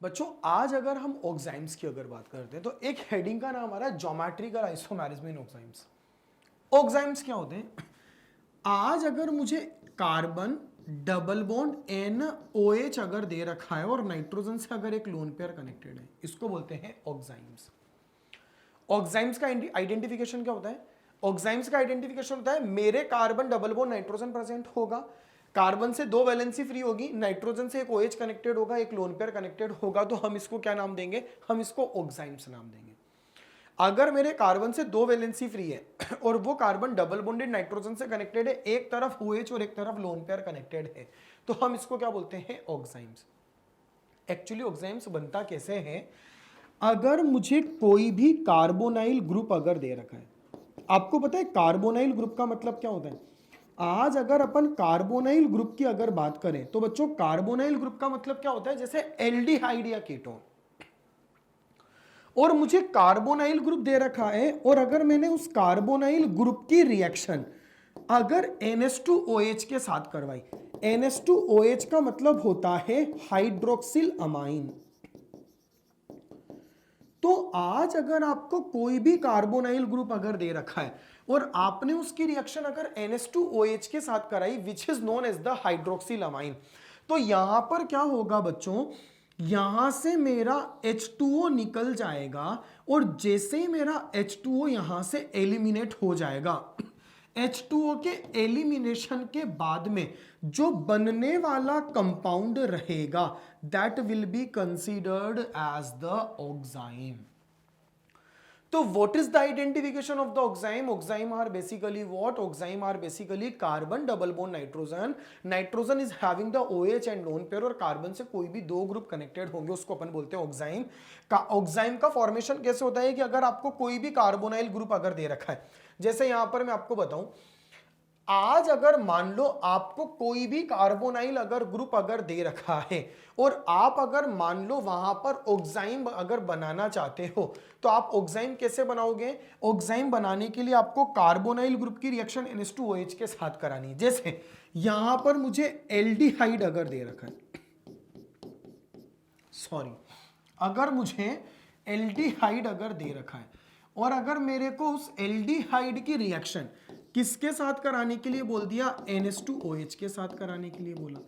बच्चों आज अगर हम ऑक्साइम्स की अगर बात करते हैं तो एक हेडिंग का नाम आ रहा है ज्योमेट्रिकल आइसोमेरिज्म इन ऑक्साइम्स। ऑक्साइम्स क्या होते हैं? आज अगर मुझे कार्बन डबल बॉन्ड NOH अगर दे रखा है और नाइट्रोजन से अगर एक लोन पेयर कनेक्टेड है, इसको बोलते हैं ऑक्साइम्स। ऑक्साइम्स का आइडेंटिफिकेशन क्या होता है? ऑक्साइम्स का आइडेंटिफिकेशन होता है मेरे carbon double bond nitrogen present होगा, कार्बन से 2 वैलेंसी फ्री होगी, नाइट्रोजन से एक OH कनेक्टेड होगा, एक लोन पेयर कनेक्टेड होगा, तो हम इसको क्या नाम देंगे? हम इसको ऑक्साइम्स नाम देंगे। अगर मेरे कार्बन से 2 वैलेंसी फ्री है और वो कार्बन डबल बॉन्डेड नाइट्रोजन से कनेक्टेड है, एक तरफ OH और एक तरफ लोन पेयर कनेक्टेड है, तो हम इसको क्या बोलते हैं? ऑक्साइम्स। एक्चुअली ऑक्साइम्स बनता कैसे है? अगर मुझे कोई भी कार्बोनाइल ग्रुप अगर दे रखा है, आपको पता है कार्बोनाइल ग्रुप का मतलब क्या होता है? आज अगर अपन कार्बोनाइल ग्रुप की अगर बात करें तो बच्चों कार्बोनाइल ग्रुप का मतलब क्या होता है? जैसे एल्डिहाइड या कीटोन, और मुझे कार्बोनाइल ग्रुप दे रखा है और अगर मैंने उस कार्बोनाइल ग्रुप की रिएक्शन अगर NH2OH के साथ करवाई, NH2OH का मतलब होता है हाइड्रोक्सिल अमाइन। तो आज अगर आपको कोई भी कार्बोनाइल ग्रुप अगर दे रखा है और आपने उसकी रिएक्शन अगर NH2OH के साथ कराई which is known as the hydroxyl amine, तो यहां पर क्या होगा बच्चों? यहां से मेरा H2O निकल जाएगा और जैसे ही मेरा H2O यहां से एलिमिनेट हो जाएगा, H2O के एलिमिनेशन के बाद में जो बनने वाला कंपाउंड रहेगा that will be considered as the oxime. तो what is the identification of the oxime? Oxime are basically what? Oxime are basically carbon double bond nitrogen. Nitrogen is having the OH and lone pair, और carbon से कोई भी दो group connected होंगे उसको अपन बोलते हैं ऑक्साइम का। ऑक्साइम का फॉर्मेशन कैसे होता है कि अगर आपको कोई भी कार्बोनाइल ग्रुप अगर दे रखा है, जैसे यहां पर मैं आपको बताऊं, आज अगर मान लो आपको कोई भी कार्बोनाइल अगर ग्रुप अगर दे रखा है और आप अगर मान लो वहां पर ऑक्साइम अगर बनाना चाहते हो, तो आप ऑक्साइम कैसे बनाओगे? ऑक्साइम बनाने के लिए आपको कार्बोनाइल ग्रुप की रिएक्शन NH2OH के साथ करानी है। जैसे यहां पर मुझे एल्डिहाइड अगर दे रखा है, सॉरी, अगर मुझे एल्डिहाइड अगर दे रखा है और अगर मेरे को उस एल्डिहाइड की रिएक्शन किसके साथ कराने के लिए बोल दिया? NH2OH के साथ कराने के लिए बोला।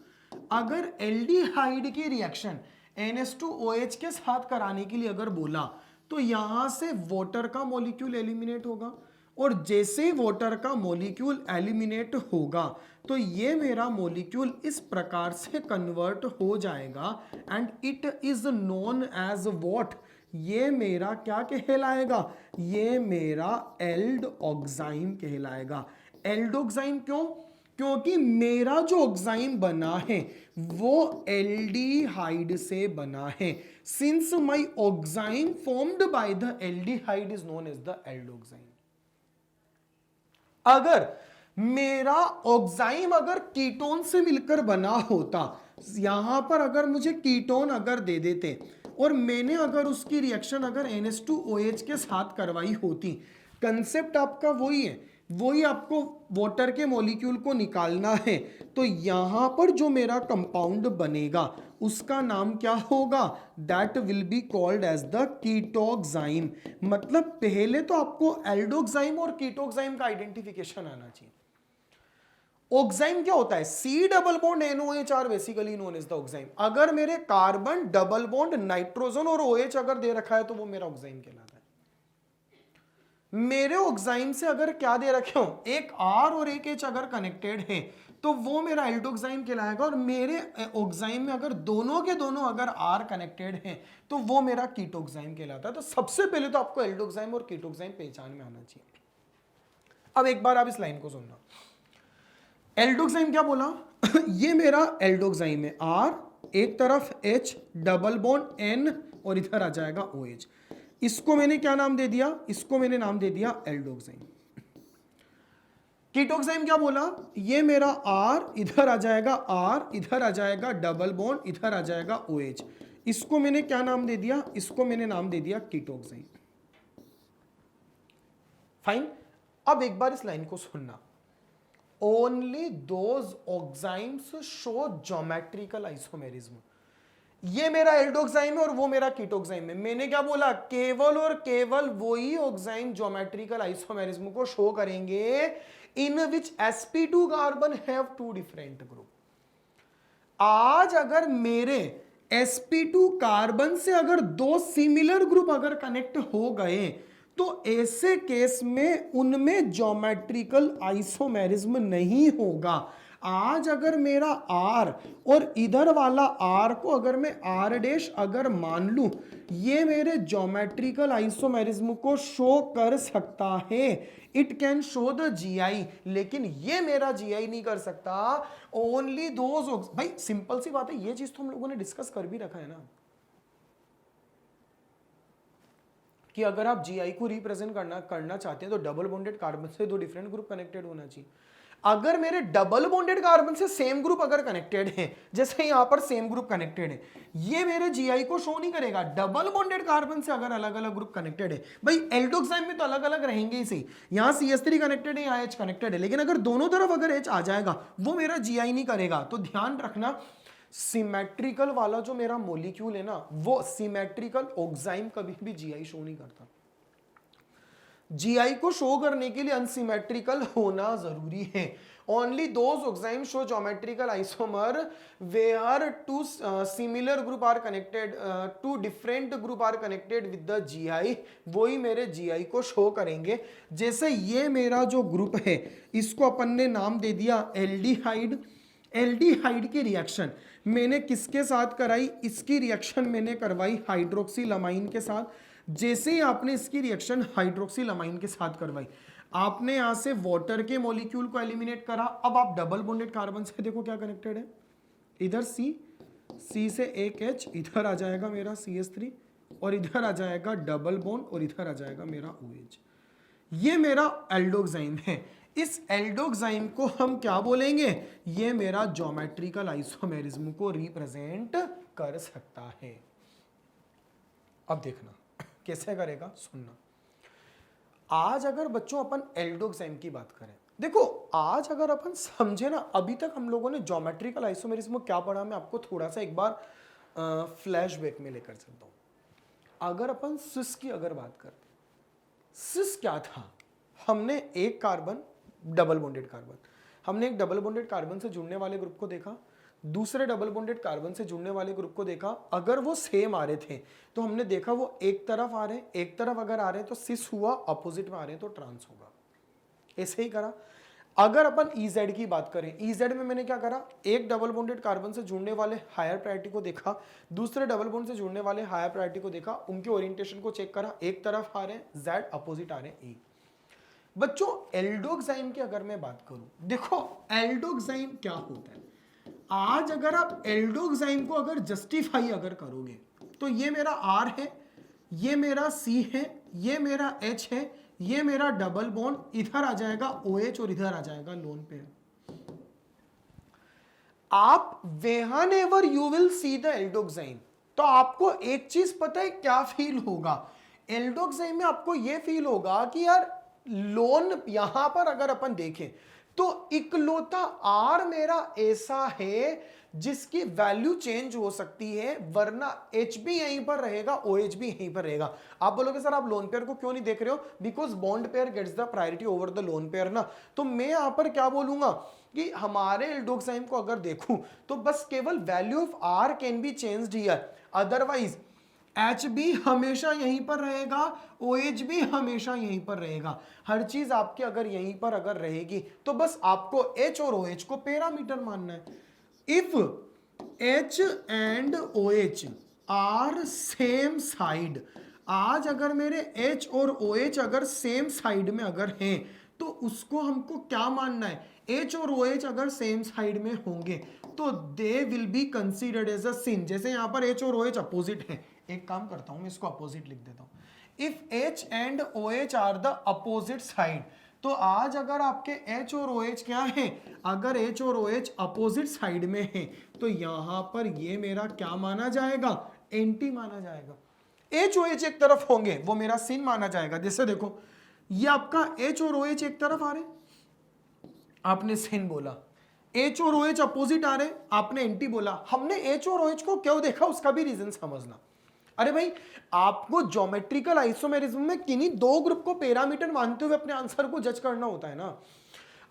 अगर एल्डिहाइड की रिएक्शन NH2OH के साथ कराने के लिए अगर बोला, तो यहां से वाटर का मॉलिक्यूल एलिमिनेट होगा और जैसे ही वाटर का मॉलिक्यूल एलिमिनेट होगा तो ये मेरा मॉलिक्यूल इस प्रकार से कन्वर्ट हो जाएगा and it is known as what? ये मेरा क्या कहलाएगा? ये मेरा एल्डोक्साइम कहलाएगा। एल्डोक्साइम क्यों? क्योंकि मेरा जो ऑक्साइम बना है वो एल्डिहाइड से बना है। Since my oxime formed by the aldehyde is known as the aldoxime. अगर मेरा ऑक्साइम अगर कीटोन से मिलकर बना होता, यहां पर अगर मुझे कीटोन अगर दे देते और मैंने अगर उसकी रिएक्शन अगर NH2OH के साथ करवाई होती, कंसेप्ट आपका वही है, वही आपको वाटर के मॉलिक्यूल को निकालना है। तो यहां पर जो मेरा कंपाउंड बनेगा उसका नाम क्या होगा? That will be called as the ketoxime. मतलब पहले तो आपको एल्डोक्साइम और कीटोक्साइम का आइडेंटिफिकेशन आना चाहिए। ऑक्साइम क्या होता है? C double bond NOH are basically known as the oxime. अगर मेरे कार्बन डबल बॉन्ड नाइट्रोजन और OH अगर दे रखा है तो वो मेरा ऑक्साइम कहलाता है। मेरे ऑक्साइम से अगर क्या दे रखे हो, एक R और एक H अगर कनेक्टेड है तो वो मेरा एल्डोक्साइम कहलाएगा, और मेरे ऑक्साइम में अगर दोनों के दोनों अगर R कनेक्टेड हैं तो वो मेरा कीटोक्साइम कहलाता है। तो सबसे पहले तो आपको एल्डोक्साइम और कीटोक्साइम पहचान में आना चाहिए। अब एक बार आप इस लाइन को सुनना। एल्डोक्साइम क्या बोला? ये मेरा एल्डोक्साइम है, R एक तरफ H डबल बॉन्ड N और इधर आ जाएगा OH। इसको मैंने क्या नाम दे दिया? इसको मैंने नाम दे दिया एल्डोक्साइम। कीटोक्साइम क्या बोला? ये मेरा R इधर आ जाएगा, R इधर आ जाएगा डबल बॉन्ड, इधर आ जाएगा OH। इसको मैंने क्या नाम दे दिया? इसको मैंने नाम दे दिया कीटोक्साइम। फाइन। अब एक बार इस लाइन को सुनना। Only those oximes show geometrical isomerism. ये मेरा एल्डोक्साइम है और वो मेरा कीटोक्साइम है। मैंने क्या बोला, केवल और केवल वही ऑक्साइम ज्योमेट्रिकल आइसोमेरिज्म को शो करेंगे in which sp2 carbon have two different group. आज अगर मेरे sp2 कार्बन से अगर दो सिमिलर ग्रुप अगर कनेक्ट हो गए तो ऐसे केस में उनमें ज्योमेट्रिकल आइसोमेरिज्म नहीं होगा। आज अगर मेरा R और इधर वाला R को अगर मैं R डैश अगर मान लूं, ये मेरे ज्योमेट्रिकल आइसोमेरिज्म को शो कर सकता है, it can show the GI, लेकिन ये मेरा GI नहीं कर सकता। ओनली दोज, भाई सिंपल सी बात है, ये चीज तो हम लोगों ने डिस्कस कर भी रखा है ना कि अगर आप GI को रिप्रेजेंट करना चाहते हैं तो डबल बॉन्डेड कार्बन से दो डिफरेंट ग्रुप कनेक्टेड होना चाहिए। अगर मेरे डबल बॉन्डेड कार्बन से सेम ग्रुप अगर कनेक्टेड है, जैसे यहां पर सेम ग्रुप कनेक्टेड है, ये मेरे GI को शो नहीं करेगा। डबल बॉन्डेड कार्बन से अगर अलग अलग ग्रुप कनेक्टेड है, भाई एल्डोक्साइम में तो अलग अलग रहेंगे ही सही, यहां CH3 कनेक्टेड है, यहां H कनेक्टेड है, लेकिन अगर दोनों तरफ अगर H आ जाएगा वो मेरा GI नहीं करेगा। तो ध्यान रखना, सिमेट्रिकल वाला जो मेरा मोलिक्यूल है ना, वो सिमेट्रिकल ऑक्साइम कभी भी GI शो नहीं करता। GI को शो करने के लिए अनसिमेट्रिकल होना जरूरी है। Only those oxime show geometrical isomer where two similar group are connected, two different group are connected with the GI, वही मेरे GI को शो करेंगे। जैसे ये मेरा जो ग्रुप है इसको अपन ने नाम दे दिया एल्डिहाइड। एल्डिहाइड की रिएक्शन मैंने किसके साथ कराई, इसकी रिएक्शन मैंने करवाई हाइड्रोक्सिलमाइन के साथ। जैसे ही आपने इसकी रिएक्शन हाइड्रोक्सिलमाइन के साथ करवाई, आपने यहां से वाटर के मॉलिक्यूल को एलिमिनेट करा। अब आप डबल बॉन्डेड कार्बन से देखो क्या कनेक्टेड है, इधर C से एक H, इधर आ जाएगा मेरा CH3 और इधर आ जाएगा डबल बॉन्ड और इधर आ जाएगा मेरा OH। ये मेरा एल्डोक्साइम है। इस एल्डोक्साइम को हम क्या बोलेंगे, ये मेरा ज्योमेट्रिकल आइसोमेरिज्म को रिप्रेजेंट कर सकता है। अब देखना कैसे करेगा, सुनना। आज अगर बच्चों अपन एल्डोक्साइम की बात करें, देखो आज अगर अपन समझे ना, अभी तक हम लोगों ने ज्योमेट्रिकल आइसोमेरिज्म क्या पढ़ा, मैं आपको थोड़ा सा एक बार फ्लैशबैक में लेकर चलता हूं। अगर अपन सिस की अगर बात करते, सिस क्या था, हमने एक कार्बन डबल बॉन्डेड कार्बन, हमने एक डबल बॉन्डेड कार्बन से जुड़ने वाले ग्रुप को देखा, दूसरे डबल बॉन्डेड कार्बन से जुड़ने वाले ग्रुप को देखा। अगर वो सेम आ रहे थे तो हमने देखा वो एक तरफ आ रहे हैं, एक तरफ अगर आ रहे हैं तो सिस हुआ, अपोजिट में आ रहे हैं तो ट्रांस होगा। ऐसे ही करा। अगर अपन EZ की बात करें, EZ में मैंने क्या करा, एक डबल बॉन्डेड कार्बन से जुड़ने वाले हायर प्रायोरिटी को देखा, दूसरे डबल बॉन्ड से जुड़ने वाले हायर प्रायोरिटी को देखा, उनके ओरिएंटेशन को चेक करा, एक तरफ आ रहे हैं Z, अपोजिट आ रहे हैं E। बच्चों एल्डोक्साइम की अगर मैं बात करूं, देखो एल्डोक्साइम क्या होता है। आज अगर आप एल्डोक्साइम को अगर जस्टिफाई अगर करोगे तो ये मेरा R है, ये मेरा C है, ये मेरा H है, ये मेरा डबल बॉन्ड, इधर आ जाएगा OH और इधर आ जाएगा लोन पेयर। आप whenever you will see the aldoxime, तो आपको एक चीज पता है क्या फील होगा, एल्डोक्साइम में आपको यह फील होगा कि यार लोन, यहां पर अगर अपन देखें तो इकलौता R मेरा ऐसा है जिसकी वैल्यू चेंज हो सकती है, वरना H भी यहीं पर रहेगा, OH भी यहीं पर रहेगा। आप बोलोगे सर आप लोन पेयर को क्यों नहीं देख रहे हो, because bond pair gets the priority over the lone pair ना। तो मैं यहां पर क्या बोलूंगा कि हमारे एल्डोक्साइम को अगर देखूं तो बस केवल value of R can be changed here, otherwise H भी हमेशा यहीं पर रहेगा, OH भी हमेशा यहीं पर रहेगा। हर चीज आपके अगर यहीं पर अगर रहेगी तो बस आपको H और OH को पैरामीटर मानना है। If H and OH are same side, आज अगर मेरे H और OH अगर सेम साइड में अगर हैं तो उसको हमको क्या मानना है, H और OH अगर सेम साइड में होंगे तो they will be considered as a syn. जैसे यहां पर H और OH अपोजिट है, एक काम करता हूं मैं इसको अपोजिट लिख देता हूं। If H and OH are the opposite side, तो आज अगर आपके H और OH क्या है, अगर H और OH अपोजिट साइड में है तो यहां पर ये मेरा क्या माना जाएगा, एंटी माना जाएगा। H OH एक तरफ होंगे वो मेरा सिन माना जाएगा। जैसे देखो ये आपका H और OH एक तरफ आ रहे, आपने सिन बोला, H और OH अपोजिट आ रहे, आपने एंटी बोला, हमने H और OH को क्यों देखा उसका भी रीजन समझना। अरे भाई, आपको ज्योमेट्रिकल आइसोमेरिज्म में किन्हीं दो ग्रुप को पैरामीटर मानते हुए अपने आंसर को जज करना होता है ना।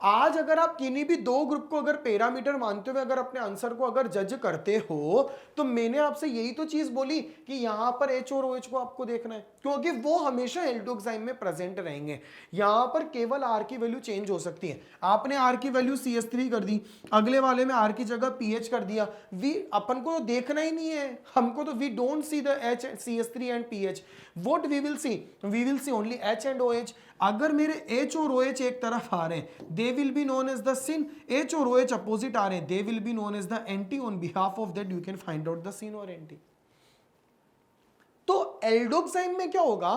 आज अगर आप किन्हीं भी दो ग्रुप को अगर पैरामीटर मानते हुए अगर अपने आंसर को अगर जज करते हो, तो मैंने आपसे यही तो चीज बोली कि यहां पर H और OH को आपको देखना है, क्योंकि वो हमेशा एल्डोक्साइम में प्रेजेंट रहेंगे। यहां पर केवल R की वैल्यू चेंज हो सकती है। आपने R की वैल्यू CS3 कर दी, अगले वाले में R की जगह PH कर दिया, वी अपन को तो देखना ही नहीं है, हमको तो we don't see the H CS3 and PH, what we will see only H and OH। अगर मेरे H और OH एक तरफ आ रहे हैं, they will be known as the sin. H और OH अपोजिट आ रहे हैं, they will be known as the anti. On behalf of that you can find out the sin और anti. तो एल्डोक्साइम में क्या होगा,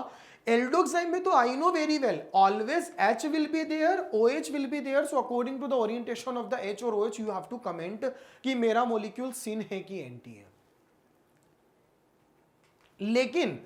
एल्डोक्साइम में तो I know very well always H will be there, OH will be there. So according to the orientation of the H और OH you have to comment कि मेरा मोलिक्यूल sin है कि एंटी है। लेकिन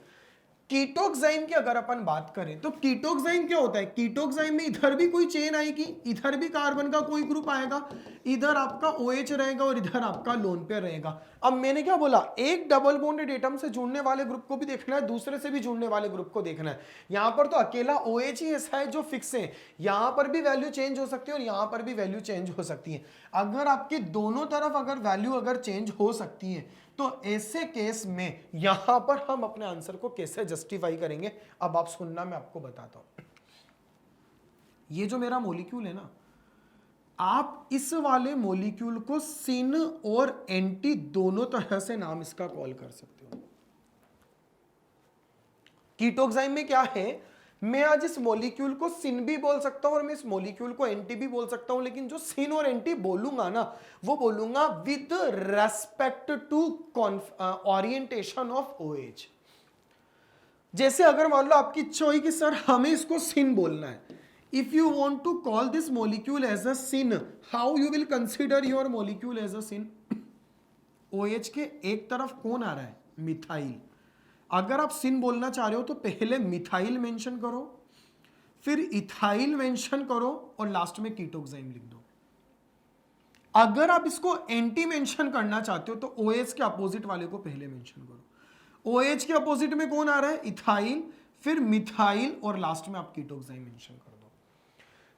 कीटोक्साइम की अगर अपन बात करें तो कीटोक्साइम क्या होता है, कीटोक्साइम में इधर भी कोई चेन आएगी, इधर भी कार्बन का कोई ग्रुप आएगा, इधर आपका OH रहेगा और इधर आपका लोन पेयर रहेगा। अब मैंने क्या बोला, एक डबल बॉन्डेड एटम से जुड़ने वाले ग्रुप को भी देखना है, दूसरे से भी जुड़ने वाले ग्रुप को देखना है। यहां पर तो अकेला OH ही ऐसा है जो फिक्स है, यहां पर भी वैल्यू चेंज हो सकती है और यहां पर भी वैल्यू चेंज हो सकती है। अगर आपकी दोनों तरफ अगर वैल्यू अगर चेंज हो सकती है, तो ऐसे केस में यहां पर हम अपने आंसर को कैसे जस्टिफाई करेंगे, अब आप सुनना, मैं आपको बताता हूं। ये जो मेरा मॉलिक्यूल है ना, आप इस वाले मॉलिक्यूल को सिन और एंटी दोनों तरह से नाम इसका कॉल कर सकते हो। कीटोक्साइम में क्या है, मैं आज इस मॉलिक्यूल को सिन भी बोल सकता हूं और मैं इस मॉलिक्यूल को एंटी भी बोल सकता हूं, लेकिन जो सिन और एंटी बोलूंगा ना, वो बोलूंगा with respect to orientation of OH। जैसे अगर मान लो आपकी इच्छा हुई कि सर हमें इसको सिन बोलना है, if you want to call this molecule as a syn, how you will consider your molecule as a syn. OH के एक तरफ कौन आ रहा है, मिथाइल। अगर आप सिन बोलना चाह रहे हो तो पहले मिथाइल मेंशन करो, फिर इथाइल मेंशन करो और लास्ट में कीटोक्साइम लिख दो। अगर आप इसको एंटी मेंशन करना चाहते हो तो OH के अपोजिट वाले को पहले मेंशन करो। OH के अपोजिट में कौन आ रहा है, इथाइल, फिर मिथाइल और लास्ट में आप कीटोक्साइम मेंशन कर दो।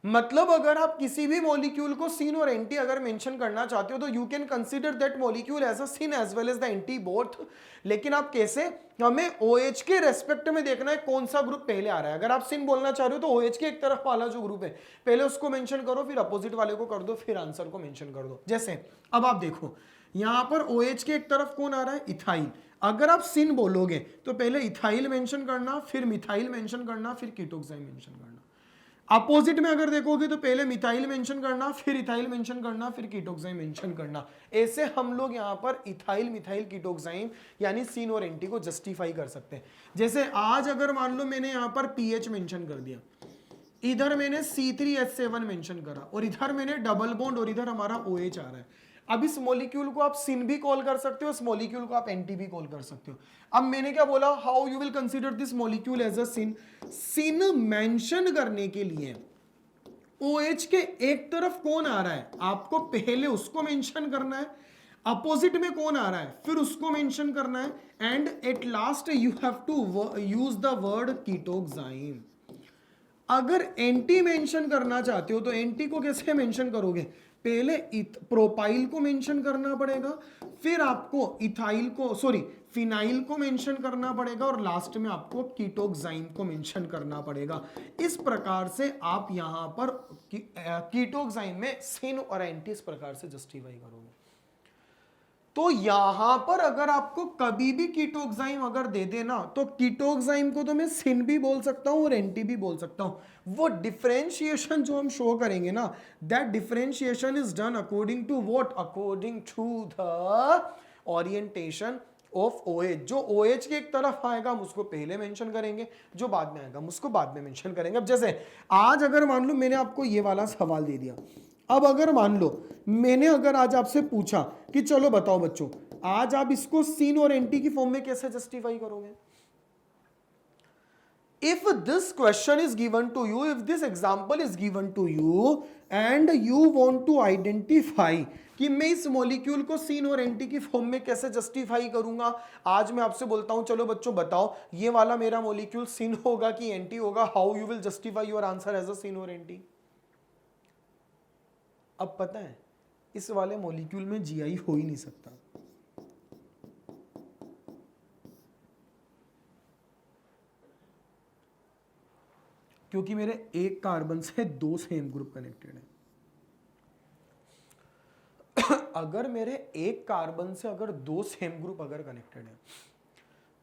मतलब अगर आप किसी भी मॉलिक्यूल को सिन और एंटी अगर मेंशन करना चाहते हो तो you can consider that molecule as a syn as well as the anti both. लेकिन आप कैसे, हमें OH के रेस्पेक्ट में देखना है कौन सा ग्रुप पहले आ रहा है। अगर आप सिन बोलना चाह रहे हो तो OH के एक तरफ वाला जो ग्रुप है पहले उसको मेंशन करो, फिर अपोजिट वाले को कर दो, फिर आंसर को मेंशन कर दो। जैसे अब आप देखो यहां पर OH के एक तरफ कौन आ रहा है, इथाइल। अगर आप सिन बोलोगे तो पहले इथाइल मेंशन करना, फिर मिथाइल मेंशन करना, फिर कीटोक्साइम मेंशन करना। अपोजिट में अगर देखोगे तो पहले मिथाइल मेंशन करना, फिर इथाइल मेंशन करना, फिर कीटोक्साइम मेंशन करना। ऐसे हम लोग यहां पर इथाइल, मिथाइल, कीटोक्साइम यानी सिन और एंटी को जस्टिफाई कर सकते हैं। जैसे आज अगर मान लो मैंने यहां पर PH मेंशन कर दिया, इधर मैंने C3H7 मेंशन करा और इधर मैंने डबल बॉन्ड और इधर हमारा OH आ रहा है। अब इस मॉलिक्यूल को आप सिन भी कॉल कर सकते हो, इस मॉलिक्यूल को आप एंटी भी कॉल कर सकते हो। अब मैंने क्या बोला, how you will consider this molecule as a syn. Syn mention करने के लिए OH के एक तरफ कौन आ रहा है, आपको पहले उसको मेंशन करना है, अपोजिट में कौन आ रहा है फिर उसको मेंशन करना है, and at last you have to use the word ketoxime. अगर एंटी मेंशन करना चाहते हो तो एंटी को कैसे मेंशन करोगे, पहले प्रोपाइल को मेंशन करना पड़ेगा, फिर आपको इथाइल को फिनाइल को मेंशन करना पड़ेगा और लास्ट में आपको कीटोक्साइम को मेंशन करना पड़ेगा। इस प्रकार से आप यहां पर कीटोक्साइम में सिन और एंटी इस प्रकार से जस्टिफाई करोगे। तो यहां पर अगर आपको कभी भी कीटोक्साइम अगर दे देना तो कीटोक्साइम को तो मैं सिन भी बोल सकता हूं और एंटी भी बोल सकता हूं। वो डिफरेंशिएशन जो हम शो करेंगे ना, that differentiation is done according to what, according to the orientation of OH। जो OH के एक तरफ आएगा हम उसको पहले मेंशन करेंगे, जो बाद में आएगा हम उसको बाद में मेंशन करेंगे। अब जैसे आज अगर मान लो मैंने आपको ये वाला सवाल दे दिया, अब अगर मान लो मैंने अगर आज आपसे पूछा कि चलो बताओ बच्चों, आज आप इसको सिन और एंटी की फॉर्म में कैसे जस्टिफाई करोगे। if this question is given to you, if this example is given to you and you want to identify कि मैं इस मॉलिक्यूल को सीन और एंटी की फॉर्म में कैसे जस्टिफाई करूंगा, आज मैं आपसे बोलता हूं चलो बच्चों बताओ ये वाला मेरा मॉलिक्यूल सीन होगा कि एंटी होगा, how you will justify your answer as a syn और एंटी। अब पता है इस वाले मॉलिक्यूल में जीआई हो ही नहीं सकता, क्योंकि मेरे एक कार्बन से दो सेम ग्रुप कनेक्टेड है। अगर मेरे एक कार्बन से अगर दो सेम ग्रुप अगर कनेक्टेड है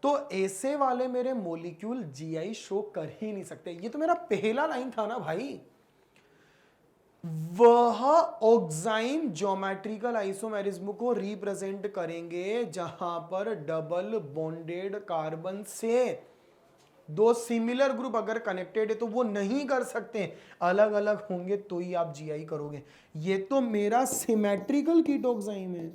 तो ऐसे वाले मेरे मॉलिक्यूल जीआई शो कर ही नहीं सकते। ये तो मेरा पहला लाइन था ना भाई, वह ऑक्साइन ज्योमेट्रिकल आइसोमेरिज्म को रिप्रेजेंट करेंगे जहां पर डबल बॉन्डेड कार्बन से दो सिमिलर ग्रुप अगर कनेक्टेड है तो वो नहीं कर सकते, अलग अलग होंगे तो ही आप जीआई करोगे। ये तो मेरा सिमेट्रिकल कीटोक्साइम है,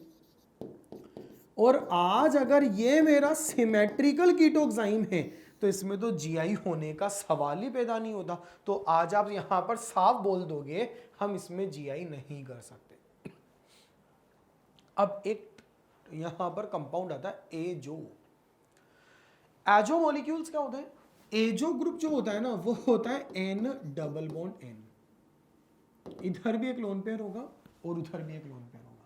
और आज अगर ये मेरा सिमेट्रिकल कीटोक्साइम है तो इसमें तो जीआई होने का सवाल ही पैदा नहीं होता। तो आज आप यहां पर साफ बोल दोगे हम इसमें जीआई नहीं कर सकते। अब एक यहां पर कंपाउंड आता है एजो। एजो मॉलिक्यूल्स क्या होते हैं? एजो ग्रुप जो होता है ना वो होता है एन डबल बॉन्ड एन, इधर भी एक लोन पेयर होगा और उधर भी एक लोन पेयर होगा।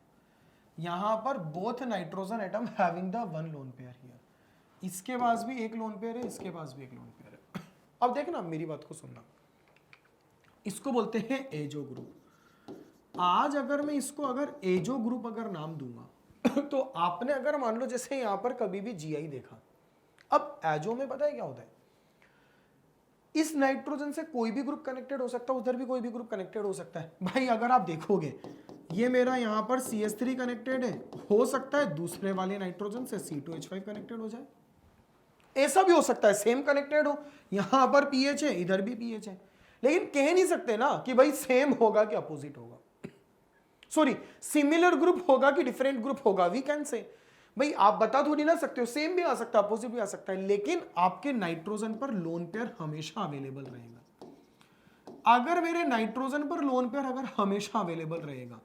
यहां पर both nitrogen atom having the one lone pair here, इसके पास भी एक लोन पेयर है, इसके पास भी एक लोन पेयर है। अब देखना मेरी बात को सुनना, इसको बोलते हैं एजो ग्रुप। आज अगर मैं इसको अगर एजो ग्रुप अगर नाम दूंगा तो आपने अगर मान लो जैसे यहां पर कभी भी जीआई देखा, अब एजो में पता है क्या होता है, इस नाइट्रोजन से कोई भी ग्रुप कनेक्टेड हो सकता है, उधर भी कोई भी ग्रुप कनेक्टेड हो सकता है। भाई अगर आप देखोगे ये मेरा यहां पर CH3 कनेक्टेड है, हो सकता है दूसरे वाले नाइट्रोजन से C2H5 कनेक्टेड हो जाए, ऐसा भी हो सकता है सेम कनेक्टेड हो, यहां पर पीएच है इधर भी पीएच है, लेकिन कह नहीं सकते ना कि भाई सेम होगा कि अपोजिट होगा, सॉरी सिमिलर ग्रुप होगा कि डिफरेंट ग्रुप होगा। वी कैन से भाई आप बता थोड़ी ना सकते हो, सेम भी आ सकता है अपोजिट भी आ सकता है, लेकिन आपके नाइट्रोजन पर लोन पेयर हमेशा अवेलेबल रहेगा। अगर मेरे नाइट्रोजन पर लोन पेयर अगर हमेशा अवेलेबल रहेगा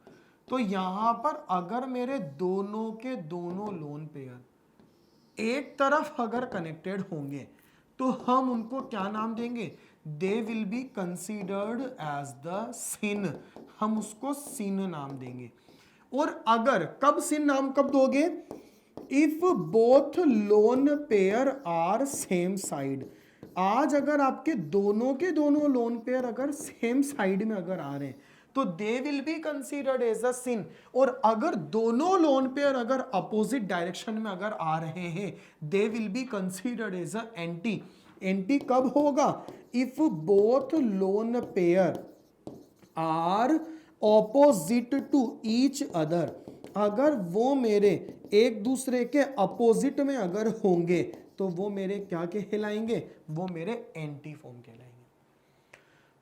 तो यहां पर अगर मेरे दोनों के दोनों लोन पेयर एक तरफ अगर कनेक्टेड होंगे तो हम उनको क्या नाम देंगे? They will be considered as the syn, हम उसको सिन नाम देंगे। और अगर कब सिन नाम कब दोगे? If both lone pair are same side. आज अगर आपके दोनों के दोनों लोन पेयर अगर सेम साइड में अगर आ रहे हैं तो they will be considered as a syn. और अगर दोनों लोन पेयर अगर अपोजिट डायरेक्शन में अगर आ रहे हैं they will be considered as a anti. Anti कब होगा? If both lone pair are opposite to each other, अगर वो मेरे एक दूसरे के अपोजिट में अगर होंगे तो वो मेरे क्या कहलाएंगे? वो मेरे एंटी फॉर्म कहलाएंगे।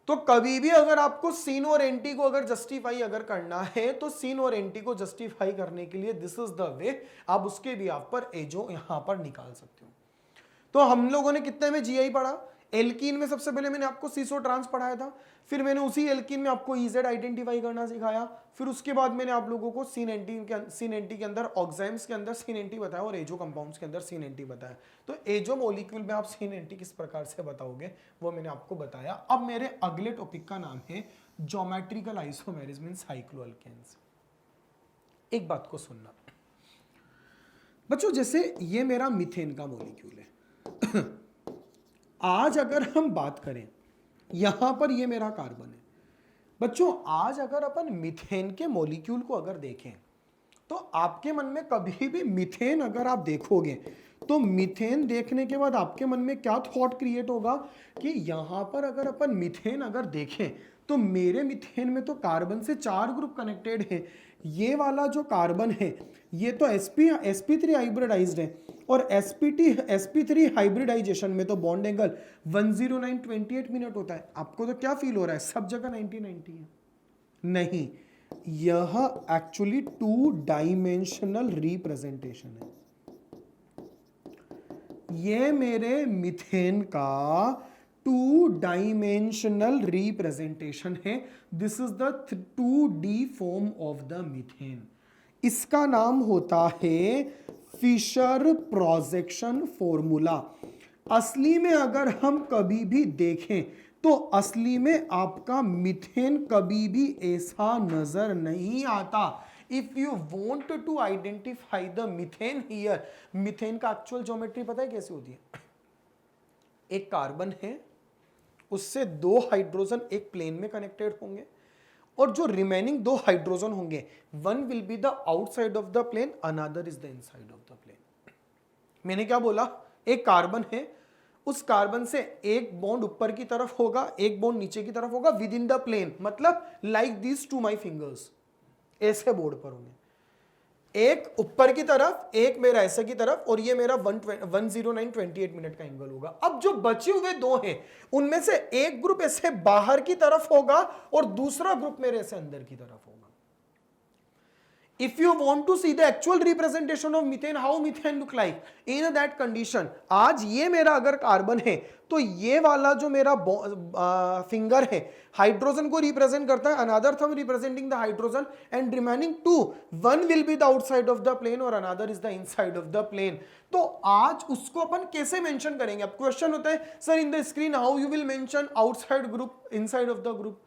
तो कभी भी अगर आपको सीन और एंटी को अगर जस्टिफाई अगर करना है तो सीन और एंटी को जस्टिफाई करने के लिए दिस इज द वे, आप उसके भी आप पर एजो यहां पर निकाल सकते हो। तो हम लोगों ने कितने में जीआई पढ़ा? एल्कीन में सबसे पहले मैंने आपको सीसो ट्रांस पढ़ाया था, फिर मैंने उसी एल्कीन में आपको इजेड आइडेंटिफाई करना सिखाया, फिर उसके बाद मैंने आप लोगों को सीन एंटी के अंदर ऑक्साइम्स के अंदर सीन एंटी बताया और एजो कंपाउंड्स के अंदर सीन एंटी बताया। तो एजो मॉलिक्यूल में आप सीन एंटी किस प्रकार से बताओगे वो मैंने आपको बताया। अब मेरे अगले टॉपिक का नाम है ज्योमेट्रिकल आइसोमेरिज्म इन साइक्लोअल्केन्स। एक बात को सुनना बच्चों, जैसे ये मेरा मीथेन का मॉलिक्यूल है आज अगर हम बात करें यहां पर ये मेरा कार्बन है बच्चों, आज अगर अपन मीथेन के मॉलिक्यूल को अगर देखें तो आपके मन में कभी भी मीथेन अगर आप देखोगे तो मीथेन देखने के बाद आपके मन में क्या थॉट क्रिएट होगा कि यहां पर अगर अपन मीथेन अगर देखें तो मेरे मीथेन में तो कार्बन से 4 ग्रुप कनेक्टेड है, ये वाला जो कार्बन है ये तो sp3 हाइब्रिडाइज्ड है और sp3 हाइब्रिडाइजेशन में तो बॉन्ड एंगल 109.28 मिनट होता है। आपको तो क्या फील हो रहा है सब जगह 90-90 है? नहीं, यह एक्चुअली 2 डायमेंशनल रिप्रेजेंटेशन है। ये मेरे मीथेन का टू डायमेंशनल रिप्रेजेंटेशन है। This is the 2D form of the methane. इसका नाम होता है फिशर प्रोजेक्शन फॉर्मूला। असली में अगर हम कभी भी देखें तो असली में आपका मीथेन कभी भी ऐसा नजर नहीं आता। If you want to identify the methane here, methane का एक्चुअल ज्योमेट्री पता है कैसे होती है? एक कार्बन है, उससे 2 हाइड्रोजन एक प्लेन में कनेक्टेड होंगे, और जो रिमेनिंग 2 हाइड्रोजन होंगे, one will be the outside of the plane, another is the inside of the plane. मैंने क्या बोला? एक कार्बन है, उस कार्बन से एक बॉन्ड ऊपर की तरफ होगा, एक बॉन्ड नीचे की तरफ होगा विद इन द प्लेन, मतलब like this to my fingers, ऐसे बोर्ड पर होंगे, एक ऊपर की तरफ, एक मेरा ऐसे की तरफ, और ये मेरा 109.28 मिनट का एंगल होगा। अब जो बचे हुए 2 हैं, उनमें से एक ग्रुप ऐसे बाहर की तरफ होगा और दूसरा ग्रुप मेरे ऐसे अंदर की तरफ होगा। If you want to see the actual representation of methane, how methane look like in that condition, आज ये मेरा अगर कार्बन है तो ये वाला जो मेरा फिंगर है हाइड्रोजन को रिप्रेजेंट करता है, another thumb representing the hydrogen, and remaining 2, one will be the outside of the plane और another is the inside of the plane. तो आज उसको अपन कैसे मेंशन करेंगे? अब क्वेश्चन होता है sir in the screen how you will mention outside group, inside of the group.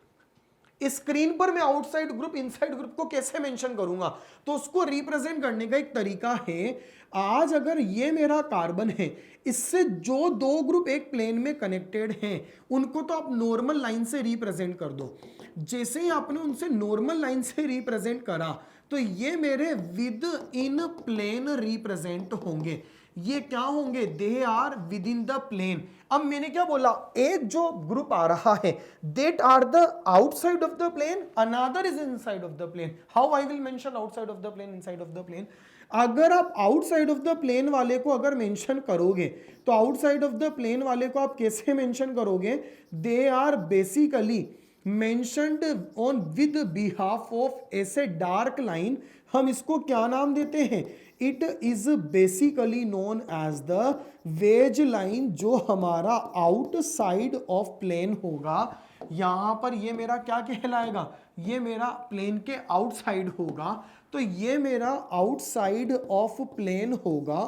Screen पर मैं आउटसाइड ग्रुप इनसाइड ग्रुप को कैसे मेंशन करूंगा? तो उसको रिप्रेजेंट करने का एक तरीका है, आज अगर ये मेरा कार्बन है, इससे जो 2 ग्रुप एक प्लेन में कनेक्टेड हैं, उनको तो आप नॉर्मल लाइन से रिप्रेजेंट कर दो। जैसे ही आपने उनसे नॉर्मल लाइन से रिप्रेजेंट करा तो ये मेरे विद इन प्लेन रिप्रेजेंट होंगे। ये क्या होंगे? They are within the plane. अब मैंने क्या बोला? एक जो ग्रुप आ रहा है that are the outside of the plane, another is inside of the plane. How I will mention outside of the plane, inside of the plane? अगर आप आउटसाइड ऑफ द प्लेन वाले को अगर मेंशन करोगे तो आउटसाइड ऑफ द प्लेन वाले को आप कैसे मेंशन करोगे? They are basically mentioned on with behalf of ऐसे डार्क लाइन। हम इसको क्या नाम देते हैं? It is basically known as the wedge line, जो हमारा आउटसाइड ऑफ प्लेन होगा। यहां पर ये मेरा क्या कहलाएगा? ये मेरा प्लेन के आउटसाइड होगा, तो ये मेरा आउटसाइड ऑफ प्लेन होगा,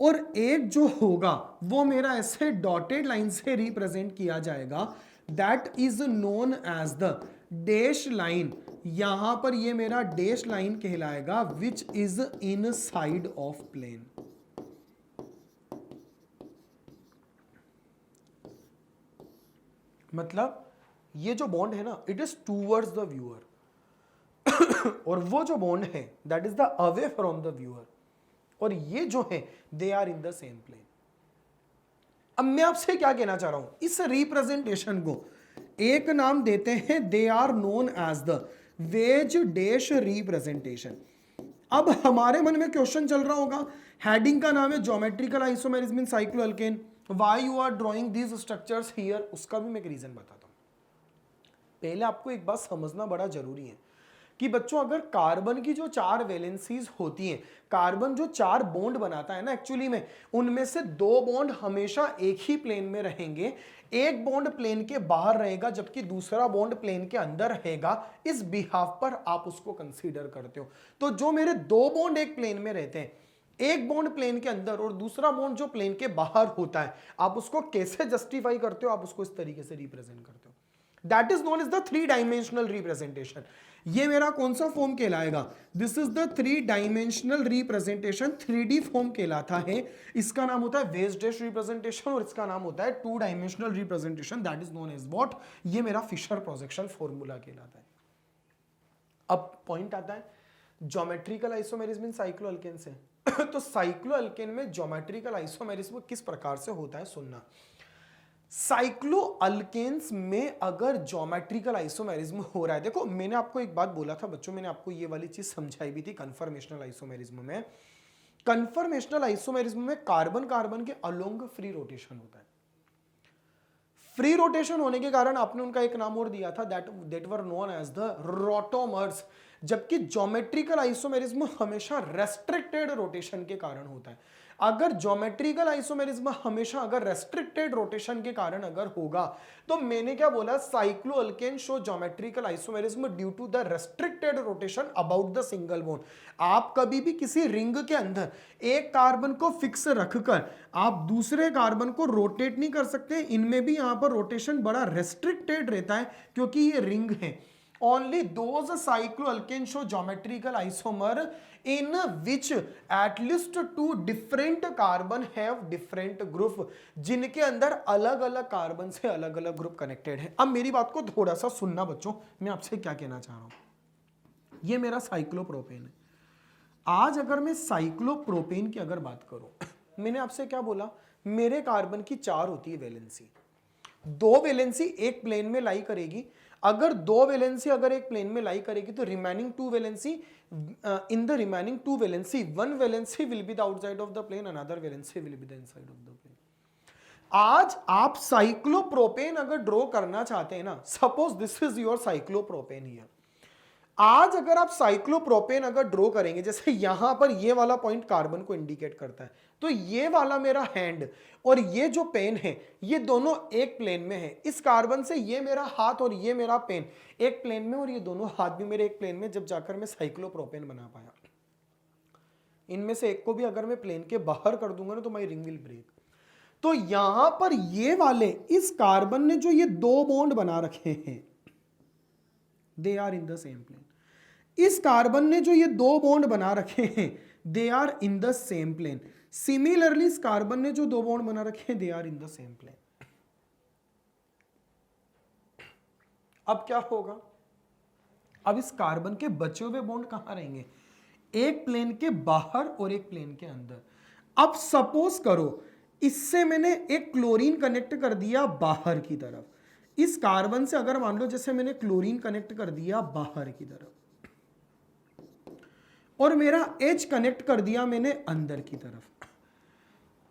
और एक जो होगा वो मेरा ऐसे डॉटेड लाइन से रिप्रेजेंट किया जाएगा, that is known as the dash line. यहां पर ये मेरा डैश लाइन कहलाएगा which is inside of plane. मतलब ये जो बॉन्ड है ना, it is towards the viewer और वो जो बॉन्ड है that is the away from the viewer, और ये जो है they are in the same plane. अब मैं आपसे क्या कहना चाह रहा हूं? इस रिप्रेजेंटेशन को एक नाम देते हैं, they are known as the wedge dash representation. अब हमारे मन में क्वेश्चन चल रहा होगा, हेडिंग का नाम है geometrical isomerism in cycloalkane, why you are drawing these structures here. उसका भी मैं एक रीजन बताता हूं। पहले आपको एक बात समझना बड़ा जरूरी है कि बच्चों, अगर कार्बन की जो 4 वैलेंसीज होती हैं, कार्बन जो 4 बॉन्ड बनाता है ना, एक्चुअली में उनमें से 2 बॉन्ड हमेशा एक ही प्लेन में रहेंगे, एक बॉन्ड प्लेन के बाहर रहेगा जबकि दूसरा बॉन्ड प्लेन के अंदर रहेगा। इस बिहाफ पर आप उसको कंसीडर करते हो। तो जो मेरे 2 बॉन्ड एक प्लेन में रहते हैं, एक बॉन्ड प्लेन के अंदर और दूसरा बॉन्ड जो प्लेन के बाहर होता है, आप उसको कैसे जस्टिफाई करते हो? आप उसको इस तरीके से रिप्रेजेंट करते हो। That is known as the 3 dimensional representation. ये मेरा कौन सा फॉर्म कहलाएगा? This is the 3 dimensional representation, 3D form कहलाता है। इसका नाम होता है वेज डैश रिप्रेजेंटेशन और इसका नाम होता है 2 dimensional representation, that is known as what? ये मेरा फिशर प्रोजेक्शन फॉर्मूला कहलाता है। अब पॉइंट आता है ज्योमेट्रिकल आइसोमेरिज्म इन साइक्लोअल्केन से। तो साइक्लोअल्केन में ज्योमेट्रिकल आइसोमेरिज्म किस प्रकार से होता है, सुनना। साइक्लोअल्केन्स में अगर ज्योमेट्रिकल आइसोमेरिज्म हो रहा है, देखो मैंने आपको एक बात बोला था बच्चों, मैंने आपको ये वाली चीज समझाई भी थी कन्फर्मेशनल आइसोमेरिज्म में। कन्फर्मेशनल आइसोमेरिज्म में कार्बन कार्बन के अलोंग फ्री रोटेशन होता है। फ्री रोटेशन होने के कारण आपने उनका एक नाम और दिया था, that were known as the rotamers. जबकि ज्योमेट्रिकल आइसोमेरिज्म हमेशा रेस्ट्रिक्टेड रोटेशन के कारण होता है। अगर ज्योमेट्रिकल आइसोमेरिज्म हमेशा अगर रेस्ट्रिक्टेड रोटेशन के कारण अगर होगा, तो मैंने क्या बोला, cycloalkane show geometrical isomerism due to the restricted rotation about the single bond. आप कभी भी किसी रिंग के अंदर एक कार्बन को फिक्स रखकर आप दूसरे कार्बन को रोटेट नहीं कर सकते। इनमें भी यहां पर रोटेशन बड़ा रेस्ट्रिक्टेड रहता है क्योंकि ये रिंग है। Only those cycloalkane show geometrical isomer in which at least two different carbon have different group, जिनके अंदर अलग अलग कार्बन से अलग अलग ग्रुप कनेक्टेड है। अब मेरी बात को थोड़ा सा सुनना बच्चों, मैं आपसे क्या कहना चाह रहा हूं। ये मेरा साइक्लोप्रोपेन है। आज अगर मैं साइक्लोप्रोपेन की अगर बात करूं, मैंने आपसे क्या बोला, मेरे कार्बन की 4 होती है वैलेंसी, 2 वैलेंसी एक प्लेन में लाई करेगी। अगर 2 वैलेंसी अगर एक प्लेन में लाई करेगी तो remaining 2 valency, in the remaining 2 valency 1 valency will be the outside of the plane, another valency will be the inside of the plane. आज आप साइक्लोप्रोपेन अगर ड्रॉ करना चाहते हैं ना, suppose this is your cyclopropane here. आज अगर आप साइक्लोप्रोपेन अगर ड्रॉ करेंगे, जैसे यहां पर ये वाला पॉइंट कार्बन को इंडिकेट करता है, तो ये वाला मेरा हैंड और ये जो पेन है ये दोनों एक प्लेन में है। इस कार्बन से ये मेरा हाथ और ये मेरा पेन एक प्लेन में, और ये दोनों हाथ भी मेरे एक प्लेन में, जब जाकर मैं साइक्लोप्रोपेन बना पाया। इनमें से एक को भी अगर मैं प्लेन के बाहर कर दूंगा ना, तो माई रिंग विल ब्रेक। तो यहां पर ये वाले इस कार्बन ने जो ये 2 बॉन्ड बना रखे हैं, they are in the same plane. इस कार्बन ने जो ये 2 बॉन्ड बना रखे हैं, they are in the same plane. Similarly इस कार्बन ने जो 2 बॉन्ड बना रखे हैं, they are in the same plane. अब क्या होगा, अब इस कार्बन के बचे हुए बॉन्ड कहां रहेंगे, एक प्लेन के बाहर और एक प्लेन के अंदर। अब सपोज करो इससे मैंने एक क्लोरीन कनेक्ट कर दिया बाहर की तरफ, इस कार्बन से अगर मान लो जैसे मैंने क्लोरीन कनेक्ट कर दिया बाहर की तरफ, और मेरा H कनेक्ट कर दिया मैंने अंदर की तरफ।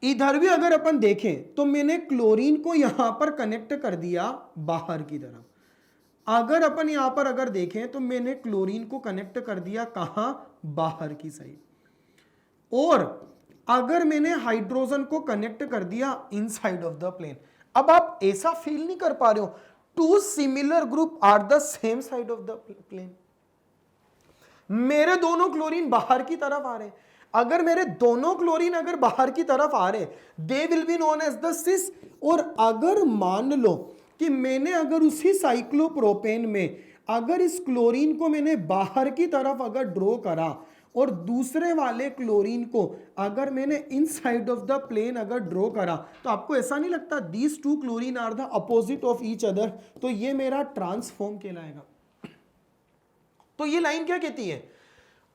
इधर भी अगर अपन देखें तो मैंने क्लोरीन को यहां पर कनेक्ट कर दिया बाहर की तरफ। अगर अपन यहां पर अगर देखें तो मैंने क्लोरीन को कनेक्ट कर दिया कहां, बाहर की साइड। और अगर मैंने हाइड्रोजन को कनेक्ट कर दिया इनसाइड ऑफ द प्लेन। अब आप ऐसा फील नहीं कर पा रहे हो, 2 similar group are the same side of the plane. मेरे दोनों क्लोरीन बाहर की तरफ आ रहे हैं। अगर मेरे दोनों क्लोरीन अगर बाहर की तरफ आ रहे, they will be known as the cis. और अगर मान लो कि मैंने अगर उसी साइक्लोप्रोपेन में अगर इस क्लोरीन को मैंने बाहर की तरफ अगर ड्रॉ करा, और दूसरे वाले क्लोरीन को अगर मैंने इनसाइड ऑफ द प्लेन अगर ड्रॉ करा, तो आपको ऐसा नहीं लगता these 2 chlorine are the opposite of each other, तो ये मेरा ट्रांसफॉर्म कहलाएगा। तो ये लाइन क्या कहती है,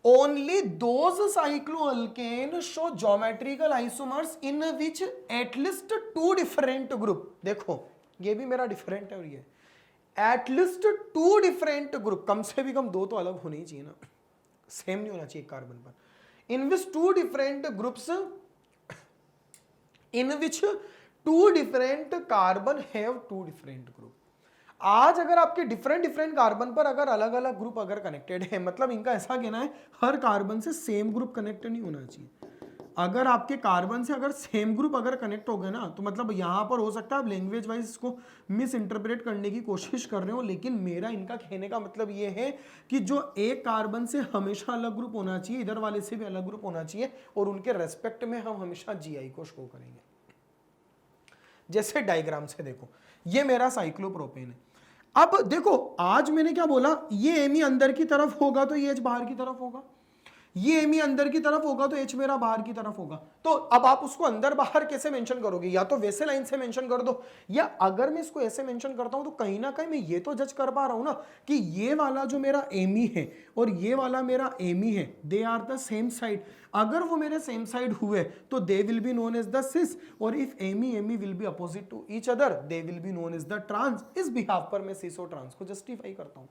only those cycloalkane show geometrical isomers in which at least 2 different group. देखो ये भी मेरा डिफरेंट है और ये एटलीस्ट 2 डिफरेंट ग्रुप, कम से भी कम 2 तो अलग होने ही चाहिए ना, सेम नहीं होना चाहिए कार्बन पर। इन विच 2 different groups, in which 2 different carbon have 2 different group. आज अगर आपके डिफरेंट कार्बन पर अगर अलग अलग ग्रुप अगर कनेक्टेड है, मतलब इनका ऐसा कहना है हर कार्बन से सेम ग्रुप कनेक्टेड नहीं होना चाहिए। अगर आपके कार्बन से अगर सेम ग्रुप अगर कनेक्ट हो गए ना, तो मतलब यहां पर हो सकता है आप लैंग्वेज वाइज इसको मिस इंटरप्रेट करने की कोशिश कर रहे हो, लेकिन मेरा इनका कहने का मतलब ये है कि जो एक कार्बन से हमेशा अलग ग्रुप होना चाहिए, इधर वाले से भी अलग ग्रुप होना चाहिए, और उनके रेस्पेक्ट में हम हमेशा GI को शो करेंगे। जैसे डायग्राम से देखो, ये मेरा साइक्लोप्रोपेन है। अब देखो आज मैंने क्या बोला, ये Me अंदर की तरफ होगा तो ये H बाहर की तरफ होगा, ये Me अंदर की तरफ होगा तो H मेरा बाहर की तरफ होगा। तो अब आप उसको अंदर बाहर कैसे मेंशन करोगे, या तो वैसे लाइन से मेंशन कर दो, या अगर मैं इसको ऐसे मेंशन करता हूं तो कहीं ना कहीं मैं ये तो जज कर पा रहा हूं ना कि ये वाला जो मेरा Me है और ये वाला मेरा Me है, they are the same side. अगर वो मेरे सेम साइड हुए तो they will be known as the cis, और if Me will be opposite to each other, they will be known as the trans. इस बिहाफ पर मैं सिस और ट्रांस को जस्टिफाई करता हूं।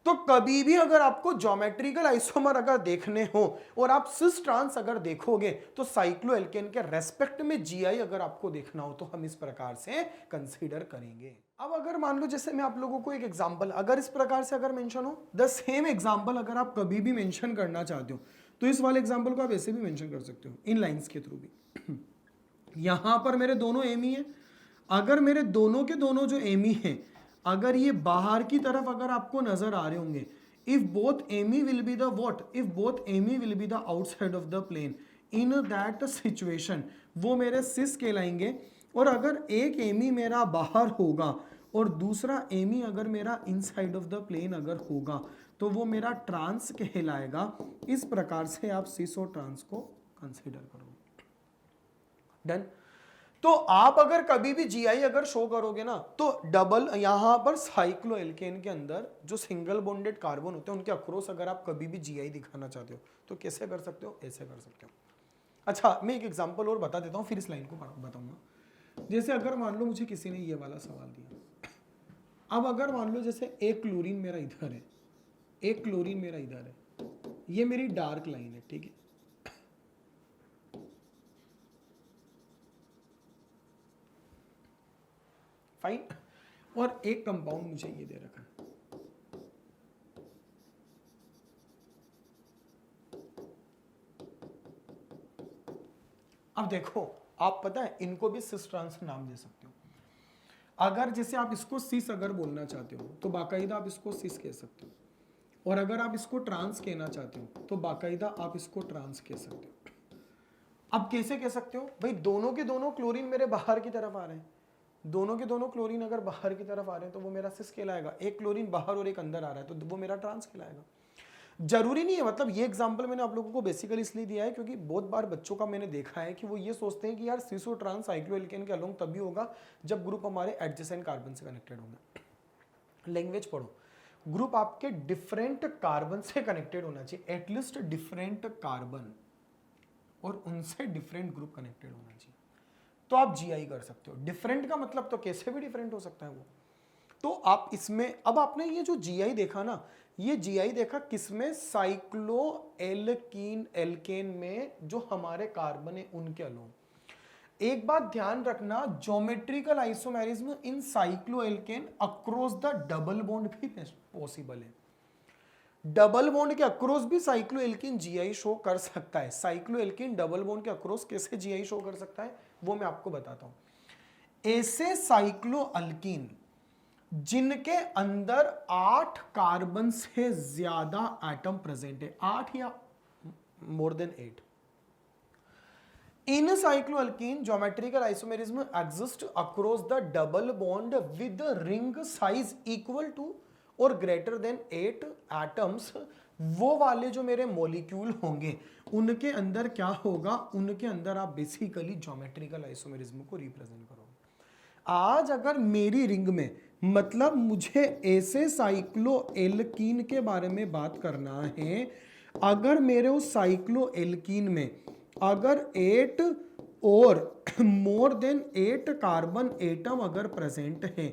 तो कभी भी अगर आपको ज्योमेट्रिकल आइसोमर अगर देखने हो और आप सिस ट्रांस अगर देखोगे, तो साइक्लोएल्केन के रेस्पेक्ट में GI अगर आपको देखना हो तो हम इस प्रकार से कंसीडर करेंगे। अब अगर मान लो जैसे मैं आप लोगों को एक एग्जांपल अगर इस प्रकार से अगर मेंशन हो, द सेम एग्जांपल अगर आप कभी भी मेंशन करना चाहते हो, तो इस वाले एग्जाम्पल को आप ऐसे भी मेंशन कर सकते हो इन लाइंस के थ्रू भी। यहां पर मेरे दोनों एम ही है, अगर मेरे दोनों के दोनों जो एम ही हैं, अगर ये बाहर की तरफ अगर आपको नजर आ रहे होंगे, इफ बोथ एमी will be the what, if both एमी will be the outside of the plane, in that situation वो मेरे सिस कहलाएंगे। और अगर एक एमी मेरा बाहर होगा और दूसरा एमी अगर मेरा इनसाइड ऑफ द प्लेन अगर होगा तो वो मेरा ट्रांस कहलाएगा। इस प्रकार से आप सिस और ट्रांस को कंसीडर करोगे। डन। तो आप अगर कभी भी जीआई अगर शो करोगे ना तो डबल यहां पर साइक्लोएल्केन के अंदर जो सिंगल बॉन्डेड कार्बन होते हैं उनके अक्रॉस अगर आप कभी भी जीआई दिखाना चाहते हो तो कैसे कर सकते हो, ऐसे कर सकते हो। अच्छा, मैं एक एग्जांपल और बता देता हूं, फिर इस लाइन को बताऊंगा। जैसे अगर मान लो मुझे किसी ने ये वाला सवाल दिया, अब अगर मान लो जैसे एक क्लोरीन मेरा इधर है, एक क्लोरीन मेरा इधर है, ये मेरी डार्क लाइन है, ठीक है। फाइन। और एक कंपाउंड मुझे ये दे रखा है, अब देखो आप पता है इनको भी सिस ट्रांस नाम दे सकते हो। अगर जैसे आप इसको सिस अगर बोलना चाहते हो तो बाकायदा आप इसको सिस कह सकते हो, और अगर आप इसको ट्रांस कहना चाहते हो तो बाकायदा आप इसको ट्रांस कह सकते हो। अब कैसे कह सकते हो भाई, दोनों के दोनों क्लोरीन मेरे बाहर की तरफ आ रहे हैं, दोनों के दोनों क्लोरीन अगर बाहर की तरफ आ रहे हैं तो वो मेरा सिस कहलाएगा। एक क्लोरीन बाहर और एक अंदर आ रहा है तो वो मेरा ट्रांस कहलाएगा। जरूरी नहीं है, मतलब ये एग्जांपल मैंने आप लोगों को बेसिकली इसलिए दिया है क्योंकि बहुत बार बच्चों का मैंने देखा है कि वो ये सोचते हैं कि यार सिस और ट्रांस साइक्लोएल्केन के अलोंग तभी होगा जब ग्रुप हमारे एडजेसेंट कार्बन से कनेक्टेड होंगे। लैंग्वेज पढ़ो, ग्रुप आपके डिफरेंट कार्बन से कनेक्टेड होना चाहिए, एटलीस्ट डिफरेंट कार्बन और उनसे डिफरेंट ग्रुप कनेक्टेड होना चाहिए, तो आप जीआई कर सकते हो। डिफरेंट का मतलब तो कैसे भी डिफरेंट हो सकता है वो। तो आप इसमें अब आपने ये जो जीआई देखा ना, ये जीआई देखा किसमें, साइक्लो एल्कीन एल्केन में जो हमारे कार्बन है उनके अलोंग। एक बात ध्यान रखना, geometrical isomerism in cycloalkane across the double bond भी पॉसिबल है। डबल बॉन्ड के अक्रॉस भी साइक्लो एल्कीन जीआई शो कर सकता है। साइक्लो एल्कीन डबल बॉन्ड के अक्रॉस कैसे जीआई शो कर सकता है वो मैं आपको बताता हूं। ऐसे साइक्लो अल्कीन जिनके अंदर 8 कार्बन से ज्यादा एटम प्रेजेंट है, 8 या more than 8, in cycloalkene geometrical isomerism exist across the double bond with ring size equal to और ग्रेटर देन 8 एटम्स। वो वाले जो मेरे मॉलिक्यूल होंगे उनके अंदर क्या होगा, उनके अंदर आप बेसिकली ज्योमेट्रिकल आइसोमेरिज्म को रिप्रेजेंट करोगे। आज अगर मेरी रिंग में, मतलब मुझे ऐसे साइक्लो एल्कीन के बारे में बात करना है, अगर मेरे उस साइक्लो एल्कीन में अगर 8 और मोर देन 8 कार्बन एटम अगर प्रेजेंट है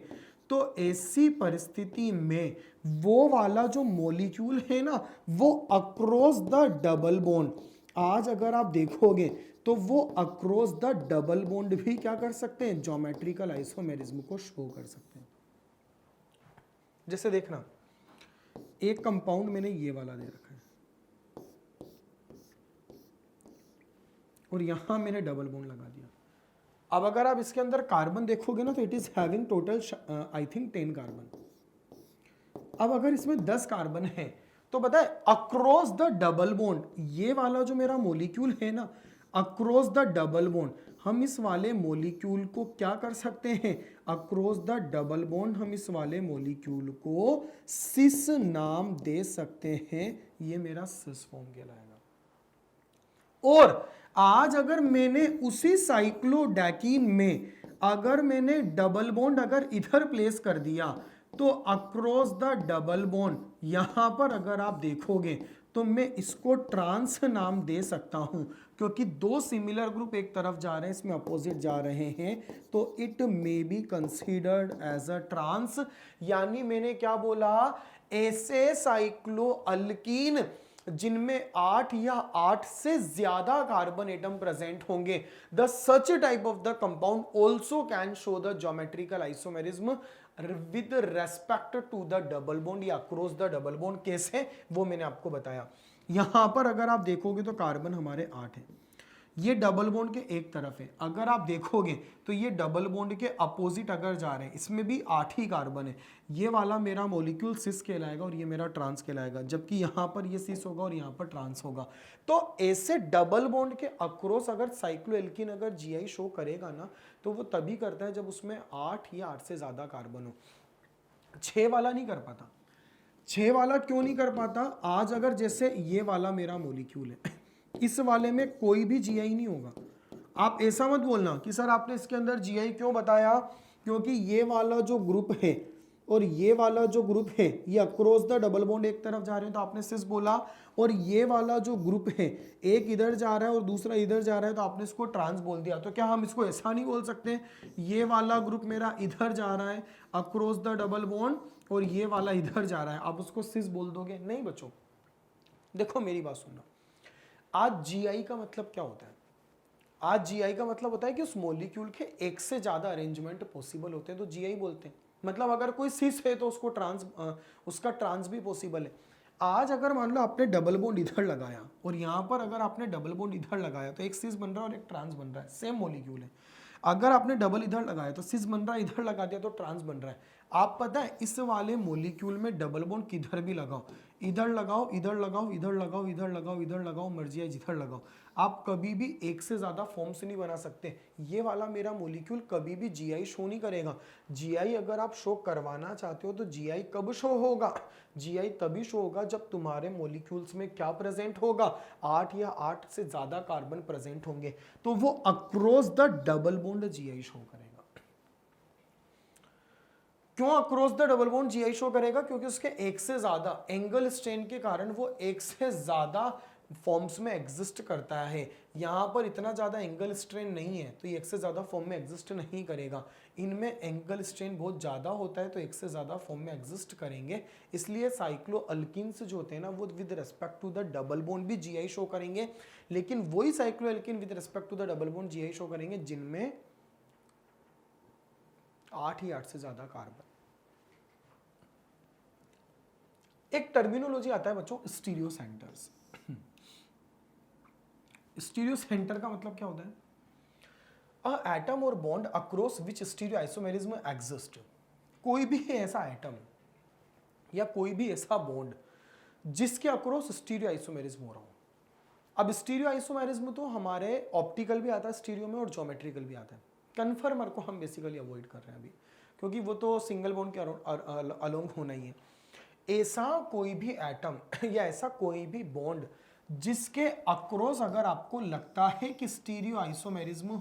तो ऐसी परिस्थिति में वो वाला जो मॉलिक्यूल है ना वो अक्रॉस द डबल बॉन्ड, आज अगर आप देखोगे तो वो अक्रॉस द डबल बॉन्ड भी क्या कर सकते हैं, ज्योमेट्रिकल आइसोमेरिज्म को शो कर सकते हैं। जैसे देखना, एक कंपाउंड मैंने ये वाला दे रखा है और यहां मैंने डबल बॉन्ड लगा दिया। अब अगर आप इसके अंदर कार्बन देखोगे ना तो it is having total I think 10 carbon. अब अगर इसमें 10 कार्बन है तो पता है अक्रॉस द डबल बॉन्ड, ये वाला जो मेरा मॉलिक्यूल है ना अक्रॉस द डबल बॉन्ड, हम इस वाले मॉलिक्यूल को क्या कर सकते हैं, अक्रॉस द डबल बॉन्ड हम इस वाले मॉलिक्यूल को सिस नाम दे सकते हैं। ये मेरा सिस फॉर्म कहलाएगा। और आज अगर मैंने उसी साइक्लोडैकीन में अगर मैंने डबल बॉन्ड अगर इधर प्लेस कर दिया तो अक्रॉस द डबल बॉन्ड यहां पर अगर आप देखोगे तो मैं इसको ट्रांस नाम दे सकता हूं, क्योंकि दो सिमिलर ग्रुप एक तरफ जा रहे हैं, इसमें अपोजिट जा रहे हैं, तो it may be considered as a trans. यानी मैंने क्या बोला, ऐसे साइक्लो अल्कीन जिनमें 8 या 8 से ज्यादा कार्बन एटम प्रेजेंट होंगे, the such type of the compound also can show the geometrical isomerism with respect to the double bond या अक्रॉस द डबल बॉन्ड। कैसे, वो मैंने आपको बताया। यहां पर अगर आप देखोगे तो कार्बन हमारे 8 है, ये डबल बॉन्ड के एक तरफ है। अगर आप देखोगे तो ये डबल बॉन्ड के अपोजिट अगर जा रहे हैं, इसमें भी 8 ही कार्बन है। ये वाला मेरा मॉलिक्यूल सिस कहलाएगा और ये मेरा ट्रांस कहलाएगा, जबकि यहां पर ये सिस होगा और यहां पर ट्रांस होगा। तो ऐसे डबल बॉन्ड के अक्रॉस अगर साइक्लोएल्कीन अगर जीआई शो करेगा ना, तो वो तभी करता है जब उसमें 8 या 8 से ज्यादा कार्बन हो। 6 वाला नहीं कर पाता। 6 वाला क्यों नहीं कर पाता? आज अगर जैसे ये वाला मेरा मॉलिक्यूल है, इस वाले में कोई भी जीआई नहीं होगा। आप ऐसा मत बोलना कि सर आपने इसके अंदर जीआई क्यों बताया, क्योंकि ये वाला जो ग्रुप है और ये वाला जो ग्रुप है ये अक्रॉस द डबल बॉन्ड एक तरफ जा रहे हैं तो आपने सिस बोला, और ये वाला जो ग्रुप है एक इधर जा रहा है और दूसरा इधर जा रहा है तो आपने इसको ट्रांस बोल दिया। तो क्या हम इसको ऐसा नहीं बोल सकते, ये वाला ग्रुप मेरा इधर जा रहा है अक्रॉस द डबल बॉन्ड और ये वाला इधर जा रहा है, आप उसको सिस बोल दोगे? नहीं बच्चों, देखो मेरी बात सुनना। आज जीआई का मतलब क्या होता है? आज जीआई का मतलब होता है कि उस मॉलिक्यूल के एक से ज्यादा अरेंजमेंट पॉसिबल होते हैं तो जीआई बोलते हैं। मतलब अगर कोई सिस है तो उसको उसका ट्रांस भी पॉसिबल है। आज अगर मान लो आपने डबल बॉन्ड इधर लगाया और यहां पर अगर आपने डबल बॉन्ड इधर लगाया तो एक सिस बन रहा है और एक ट्रांस बन रहा है, सेम मॉलिक्यूल है। अगर आपने डबल इधर लगाया तो सिस बन रहा है, इधर लगा दिया तो ट्रांस बन रहा है। आप पता है इस वाले मॉलिक्यूल में डबल बॉन्ड किधर भी लगाओ, इधर लगाओ, इधर लगाओ, इधर लगाओ, इधर लगाओ, इधर लगाओ, मर्जी है जिधर लगाओ, आप कभी भी एक से ज्यादा फॉर्म्स नहीं बना सकते। ये वाला मेरा मॉलिक्यूल कभी भी जीआई शो नहीं करेगा। जीआई अगर आप शो करवाना चाहते हो तो जीआई कब शो होगा? जीआई तभी शो होगा जब तुम्हारे मॉलिक्यूल्स में क्या प्रेजेंट होगा? 8 या 8 से ज्यादा कार्बन प्रेजेंट होंगे, तो वो across the double bond GI show करेगा। क्यों across the double bond GI show करेगा? क्योंकि उसके एक से ज्यादा एंगल स्ट्रेन के कारण वो एक से ज्यादा फॉर्म्स में एग्जिस्ट करता है। यहां पर इतना ज्यादा एंगल स्ट्रेन नहीं है तो ये एक से ज्यादा फॉर्म में एग्जिस्ट नहीं करेगा। इनमें एंगल स्ट्रेन बहुत ज्यादा होता है तो एक से ज्यादा फॉर्म में एग्जिस्ट करेंगे। इसलिए साइक्लो अल्किन्स जो होते हैं ना वो with respect to the double bond भी जीआई शो करेंगे, लेकिन वही cycloalkene with respect to the double bond GI show करेंगे जिनमें 8 ही 8 से ज्यादा कार्बन। एक टर्मिनोलॉजी आता है बच्चों, स्टीरियो सेंटर्स। स्टीरियो सेंटर का मतलब क्या होता है? अ एटम और bond across which stereo isomerism exist. कोई भी ऐसा एटम या कोई भी ऐसा बॉन्ड जिसके अक्रॉस स्टीरियो आइसोमेरिज्म हो रहा हो। अब स्टीरियो आइसोमेरिज्म तो हमारे ऑप्टिकल भी आता है स्टीरियो में और ज्योमेट्रिकल भी आता है। कन्फर्मर को हम बेसिकली अवॉइड कर रहे हैं अभी, क्योंकि वो तो सिंगल बॉन्ड के अलोंग होना ही है। ऐसा कोई भी एटम या ऐसा कोई भी बॉन्ड जिसके अक्रॉस अगर आपको लगता है कि स्टीरियो आइसोमेरिज्म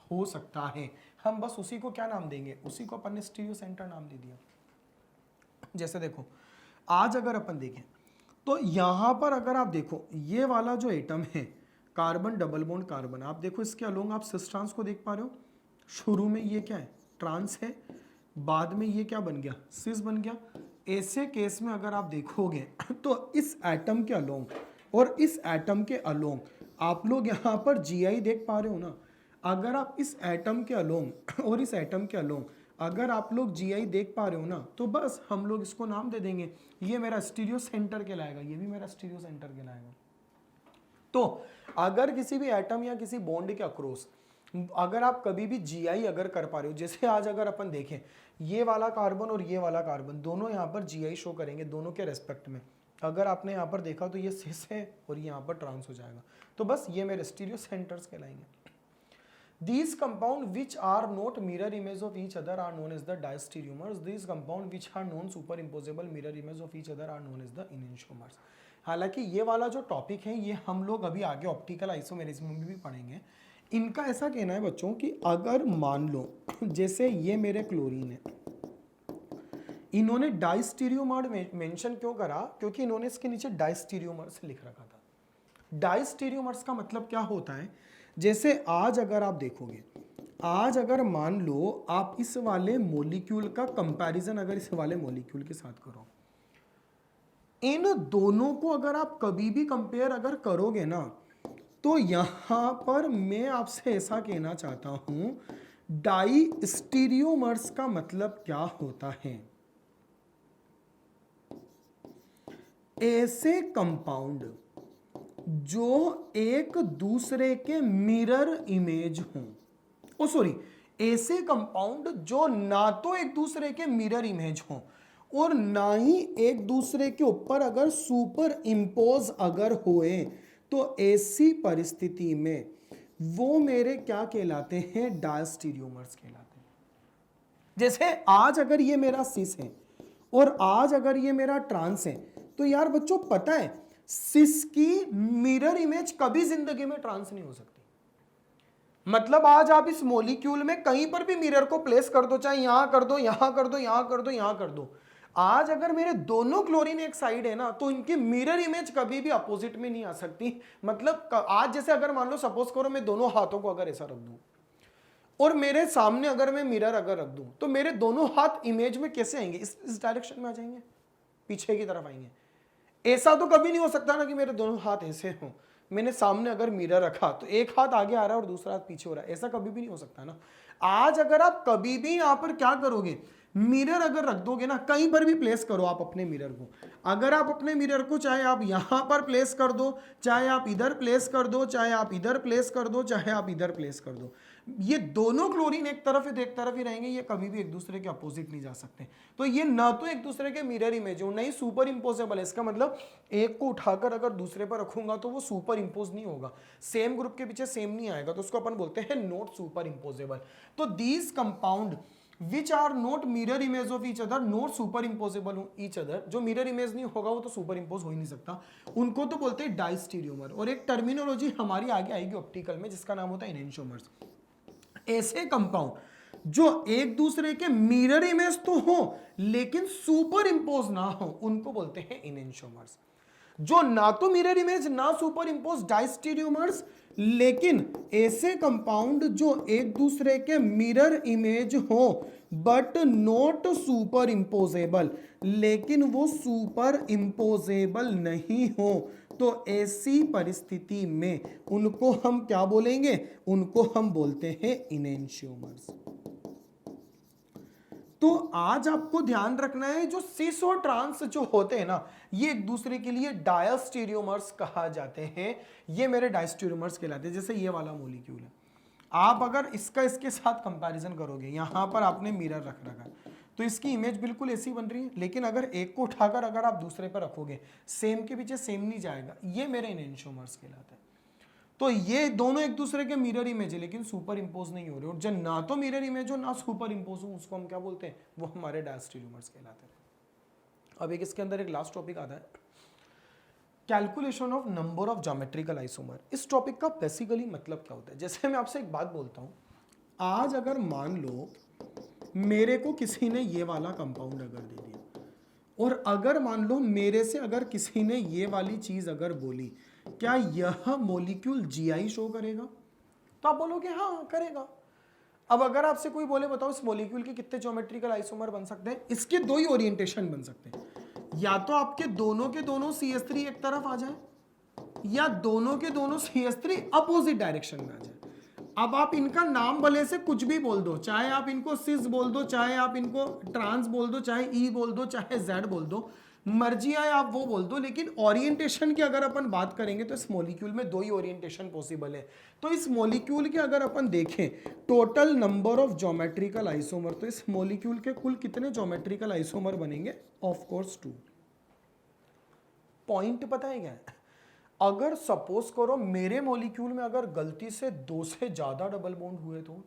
हो सकता है, हम बस उसी को क्या नाम देंगे? उसी को अपन ने स्टीरियो सेंटर नाम दे दिया। जैसे देखो आज अगर अपन देखें तो यहां पर अगर आप देखो ये वाला जो एटम है कार्बन डबल बॉन्ड कार्बन, आप देखो इसके अलोंग आप सिस ट्रांस को देख पा रहे हो। शुरू में ये क्या है? ट्रांस है, बाद में ये क्या बन गया? सिस बन गया। ऐसे केस में अगर आप देखोगे तो इस एटम के अलोंग और इस एटम के अलोंग आप लोग यहाँ पर जीआई देख पा रहे हो ना। अगर आप इस एटम के अलोंग और इस एटम के अलोंग अगर आप लोग जीआई देख पा रहे हो ना, तो बस हम लोग इसको नाम दे देंगे, ये मेरा स्टीरियो सेंटर कहलाएगा, ये भी मेरा स्टीरियो सेंटर कहलाएगा। तो अगर किसी भी एटम या किसी बॉन्ड के अक्रॉस अगर आप कभी भी जीआई अगर कर पा रहे हो, जैसे आज अगर अपन देखें ये वाला कार्बन और ये वाला कार्बन दोनों यहाँ पर जीआई शो करेंगे दोनों के रेस्पेक्ट में। अगर आपने यहाँ पर देखा तो ये सिस है और यहाँ पर ट्रांस हो जाएगा, तो बस ये मेरे स्टीरियो सेंटर्स कहलाएंगे। These compounds which are not mirror image of each other are known as the diastereomers. These compounds which are non superimposable mirror image of each other are known as the enantiomers. हालांकि ये वाला जो topic है ये हम लोग अभी आगे ऑप्टिकल आइसोमेरिज्म में भी पढ़ेंगे। इनका ऐसा कहना है बच्चों कि अगर मान लो जैसे ये मेरे क्लोरीन है, इन्होंने डाइस्टीरियोमर मेंशन क्यों करा? क्योंकि इन्होंने इसके नीचे डाइस्टीरियोमर्स लिख रखा था। डाइस्टीरियोमर्स का मतलब क्या होता है? जैसे आज अगर आप देखोगे, आज अगर मान लो आप इस वाले मॉलिक्यूल का कंपैरिजन अगर इस वाले मॉलिक्यूल के साथ करो, इन दोनों को अगर आप कभी भी कंपेयर अगर करोगे ना, तो यहां पर मैं आपसे ऐसा कहना चाहता हूं डाइस्टीरियोमर्स का मतलब क्या होता है? ऐसे कंपाउंड जो एक दूसरे के मिरर इमेज हों, ओ सॉरी, ऐसे कंपाउंड जो ना तो एक दूसरे के मिरर इमेज हों और ना ही एक दूसरे के ऊपर अगर सुपर इम्पोज अगर हुए, तो ऐसी परिस्थिति में वो मेरे क्या कहलाते हैं, डायस्टीरियोमर्स कहलाते हैं। जैसे आज अगर ये मेरा सिस है और आज अगर ये मेरा ट्रांस है, तो यार बच्चों पता है सिस की मिरर इमेज कभी जिंदगी में ट्रांस नहीं हो सकती। मतलब आज आप इस मॉलिक्यूल में कहीं पर भी मिरर को प्लेस कर दो, चाहे यहां कर दो, यहां कर दो, यहां कर दो, यहां कर दो, आज अगर मेरे दोनों क्लोरीन एक साइड है ना, तो इनकी मिरर इमेज कभी भी अपोजिट में नहीं आ सकती। मतलब आज जैसे अगर मान लो सपोज करो मैं दोनों हाथों को अगर ऐसा रख दूं और मेरे सामने अगर मैं मिरर अगर रख दूं, तो मेरे दोनों हाथ इमेज में कैसे आएंगे, इस डायरेक्शन में आ जाएंगे, पीछे की तरफ आएंगे। ऐसा तो कभी नहीं हो सकता ना कि मेरे दोनों हाथ ऐसे हों। मैंने सामने अगर मिरर रखा तो एक हाथ आगे आ रहा है और दूसरा हाथ पीछे हो रहा है, ऐसा कभी भी नहीं हो सकता ना। आज अगर आप कभी भी यहां पर क्या करोगे, मिरर अगर रख दोगे ना, कहीं पर भी प्लेस करो आप अपने मिरर को, अगर आप अपने मिरर को चाहे आप यहां पर प्लेस कर दो, चाहे आप इधर प्लेस कर दो, चाहे आप इधर प्लेस कर दो, चाहे आप इधर प्लेस कर दो, ये दोनों क्लोरीन एक तरफ ही रहेंगे, ये कभी भी एक दूसरे के अपोजिट नहीं जा सकते। तो ये ना तो एक दूसरे के मिरर इमेज हो, नहीं सुपर इंपोजेबल है। इसका मतलब एक को उठाकर अगर दूसरे पर रखूंगा तो वो सुपर इंपोज नहीं होगा, सेम ग्रुप के पीछे सेम नहीं आएगा, तो उसको अपन बोलते हैं नॉट सुपर इंपोजेबल। तो these compound which are not mirror image of each other, not superimposable each other, जो मिरर इमेज नहीं होगा वो तो सुपर इंपोज हो ही नहीं सकता, उनको तो बोलते हैं डायस्टीरियोमर। और एक टर्मिनोलॉजी हमारी आगे आएगी ऑप्टिकल में जिसका नाम होता है एनेंटियोमर्स। ऐसे कंपाउंड जो एक दूसरे के मिरर इमेज तो हो लेकिन सुपर इंपोज ना हो, उनको बोलते हैं एनेंटियोमर्स। जो ना तो मिरर इमेज ना सुपर इंपोज, डायस्टीरियोमर्स। लेकिन ऐसे कंपाउंड जो एक दूसरे के मिरर इमेज हो बट नॉट सुपर इंपोजेबल, लेकिन वो सुपर इंपोजेबल नहीं हो, तो ऐसी परिस्थिति में उनको हम क्या बोलेंगे, उनको हम बोलते हैं इनेंशियोमर्स। तो आज आपको ध्यान रखना है जो सिस और ट्रांस जो होते हैं ना, ये एक दूसरे के लिए डायस्टीरियोमर्स कहा जाते हैं, ये मेरे डायस्टीरियोमर्स कहलाते हैं। जैसे ये वाला मॉलिक्यूल है, आप अगर इसका इसके साथ कंपैरिजन करोगे, यहां पर आपने मिरर रख रखा है तो इसकी इमेज बिल्कुल ऐसी बन रही है, लेकिन अगर एक को उठाकर अगर आप दूसरे पर रखोगे, सेम के पीछे सेम नहीं जाएगा, ये मेरे इनेंशियोमर्स कहलाते हैं। तो ये दोनों एक दूसरे के मिरर इमेज है लेकिन सुपर इंपोज नहीं हो रहे, और जब ना तो मिरर इमेज हो ना सुपर इंपोज हो, उसको हम क्या बोलते हैं, वो हमारे डायस्टीरियोमर्स कहलाते हैं। अब एक इसके अंदर एक लास्ट टॉपिक आता है, calculation of number of geometrical isomer. इस टॉपिक का बेसिकली मतलब क्या होता है, जैसे मैं आपसे एक बात बोलता हूं, आज अगर मान लो मेरे को किसी ने ये वाला कंपाउंड अगर दे दिया और अगर मान लो मेरे से अगर किसी ने ये वाली चीज अगर बोली, क्या यह मॉलिक्यूल जीआई शो करेगा, तो आप बोलोगे हाँ करेगा। अब अगर आपसे कोई बोले बताओ इस मॉलिक्यूल के कितने ज्योमेट्रिकल आइसोमर बन सकते हैं, इसके दो ही ओरिएंटेशन बन सकते हैं, या तो आपके दोनों के दोनों CH3 एक तरफ आ जाए, या दोनों के दोनों CH3 अपोजिट डायरेक्शन में आ जाए। अब आप इनका नाम भले से कुछ भी बोल दो, चाहे आप इनको सिस बोल दो, चाहे आप इनको ट्रांस बोल दो, चाहे ई बोल दो, चाहे जेड बोल दो, मर्जी आए आप वो बोल दो, लेकिन ओरिएंटेशन की अगर अपन बात करेंगे तो इस मॉलिक्यूल में दो ही ओरिएंटेशन पॉसिबल है। तो इस मॉलिक्यूल के अगर अपन देखें total number of geometrical isomer, तो इस मॉलिक्यूल के कुल कितने ज्योमेट्रिकल आइसोमर बनेंगे, ऑफ कोर्स 2। पॉइंट पता है क्या है, अगर सपोज करो मेरे मॉलिक्यूल में अगर गलती से 2 से ज्यादा डबल बॉन्ड हुए, तो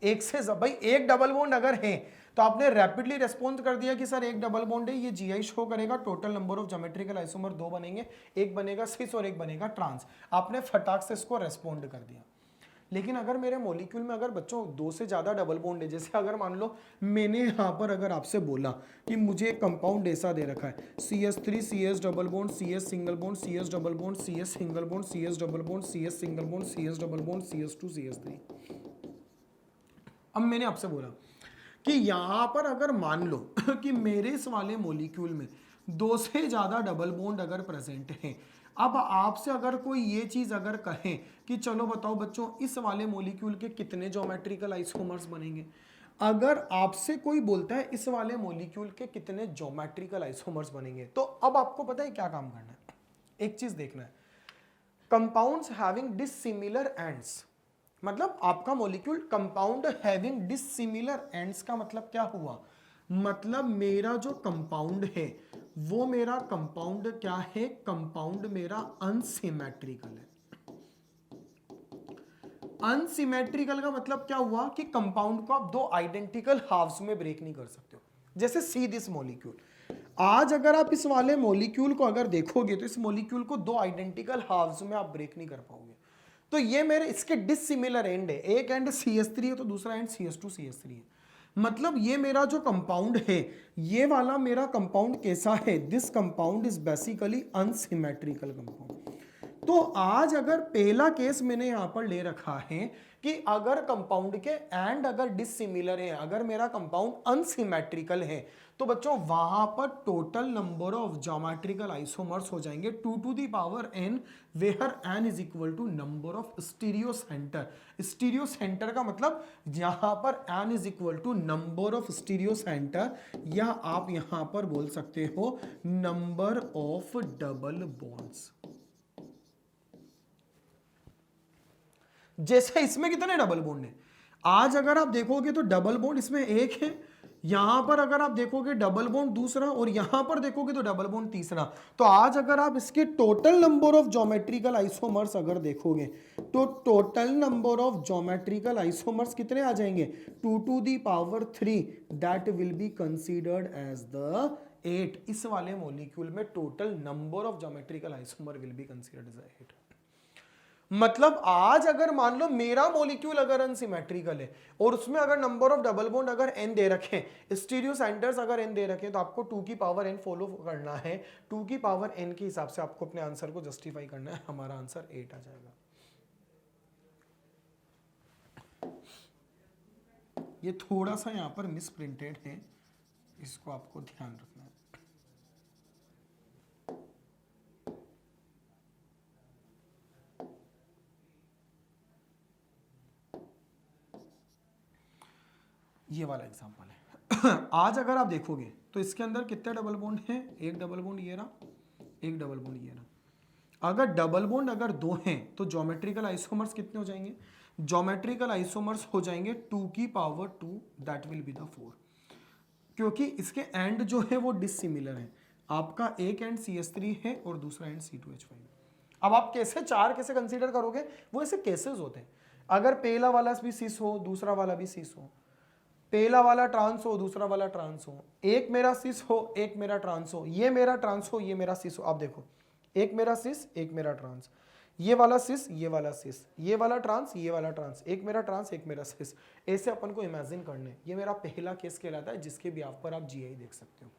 एक से भाई एक डबल बॉन्ड अगर है तो आपने रैपिडली रेस्पॉन्ड कर दिया कि सर एक डबल बॉन्ड है, ये जीआई शो करेगा, total number of geometrical isomer 2 बनेंगे, एक बनेगा सिस और एक बनेगा ट्रांस, आपने फटाक से इसको रेस्पॉन्ड कर दिया। लेकिन अगर मेरे मॉलिक्यूल में अगर बच्चों 2 से ज्यादा डबल बॉन्ड है, जैसे अगर मान लो मैंने यहाँ पर अगर आपसे बोला कि मुझे एक कंपाउंड ऐसा दे रखा है CH3 CS double bond, CS single bond, CS double bond, CS single bond, CS double bond, CS single bond, CS double bond, CS2 CS3। अब मैंने आपसे बोला कि यहां पर अगर मान लो कि मेरे इस वाले मॉलिक्यूल में 2 से ज्यादा डबल बॉन्ड अगर प्रेजेंट है, अब आपसे अगर कोई ये चीज अगर कहे कि चलो बताओ बच्चों इस वाले मॉलिक्यूल के कितने ज्योमेट्रिकल आइसोमर्स बनेंगे, अगर आपसे कोई बोलता है इस वाले मॉलिक्यूल के कितने ज्योमेट्रिकल आइसोमर्स बनेंगे, तो अब आपको पता है क्या काम करना है, एक चीज देखना है, कंपाउंड्स हैविंग डिसिमिलर एंड्स, मतलब आपका molecule compound having dissimilar ends का मतलब क्या हुआ, मतलब मेरा जो कंपाउंड है वो मेरा कंपाउंड क्या है, कंपाउंड मेरा अनसिमेट्रिकल है। अनसिमेट्रिकल का मतलब क्या हुआ कि कंपाउंड को आप दो आइडेंटिकल हाफ्स में ब्रेक नहीं कर सकते हो। जैसे सी दिस मॉलिक्यूल, आज अगर आप इस वाले मॉलिक्यूल को अगर देखोगे तो इस मॉलिक्यूल को दो आइडेंटिकल हाफ्स में आप ब्रेक नहीं कर पाओगे। तो ये मेरे इसके डिसिमिलर एंड है, एक एंड CH3 है तो दूसरा एंड CH2CH3 है। मतलब ये मेरा जो कंपाउंड है, ये वाला मेरा कंपाउंड कैसा है, this compound is basically unsymmetrical compound. तो आज अगर पहला केस मैंने यहां पर ले रखा है कि अगर कंपाउंड के एंड अगर डिसिमिलर है, अगर मेरा कंपाउंड अनसिमेट्रिकल है, तो बच्चों वहां पर total number of geometrical isomers हो जाएंगे 2 to the power n, where n is equal to number of stereo center. Stereo center का मतलब यहां पर n is equal to number of stereo center, या आप यहां पर बोल सकते हो नंबर ऑफ डबल बॉन्ड्स। जैसे इसमें कितने डबल बॉन्ड हैं, आज अगर आप देखोगे तो डबल बॉन्ड इसमें एक है, यहां पर अगर आप देखोगे डबल बॉन्ड दूसरा, और यहां पर देखोगे तो डबल बॉन्ड तीसरा। तो आज अगर आप इसके total number of geometrical isomers अगर देखोगे तो total number of geometrical isomers कितने आ जाएंगे, 2 to the power 3, that will be considered as the 8। इस वाले मॉलिक्यूल में total number of geometrical isomer will be considered as 8। मतलब आज अगर मान लो मेरा मॉलिक्यूल अगर अनसिमेट्रिकल है और उसमें अगर नंबर ऑफ डबल बॉन्ड अगर n दे रखे, स्टीरियो सेंटर्स अगर n दे रखे, तो आपको 2 की पावर n फॉलो करना है। 2 की पावर n के हिसाब से आपको अपने आंसर को जस्टिफाई करना है। हमारा आंसर 8 आ जाएगा। ये थोड़ा सा यहां पर मिस प्रिंटेड है, इसको आपको ध्यान रखना है। ये वाला एग्जांपल है। आज अगर आप देखोगे तो इसके अंदर कितने डबल बॉन्ड हैं, एक डबल बॉन्ड ये रहा, एक डबल बॉन्ड ये रहा। अगर डबल बॉन्ड अगर दो हैं तो ज्योमेट्रिकल आइसोमर्स कितने हो जाएंगे, ज्योमेट्रिकल आइसोमर्स हो जाएंगे 2 की power 2, that will be the 4, क्योंकि इसके एंड जो है वो डिसिमिलर है। आपका एक एंड CH3 है और दूसरा एंड C2H5। अब आप कैसे चार कैसे कंसीडर करोगे, वो ऐसे केसेस होते हैं। अगर पहला वाला भी सिस हो, दूसरा वाला भी सिस हो, पहला वाला ट्रांस हो, दूसरा वाला ट्रांस हो, एक मेरा सिस हो, एक मेरा ट्रांस हो, ये मेरा ट्रांस हो, ये मेरा सिस हो। आप देखो, एक मेरा सिस, एक मेरा ट्रांस, ये वाला सिस, ये वाला सिस, ये वाला ट्रांस, ये वाला ट्रांस, एक मेरा ट्रांस, एक मेरा सिस। ऐसे अपन को इमेजिन करने। ये मेरा पहला केस कहलाता है, जिसके भी आप पर आप GI देख सकते हो।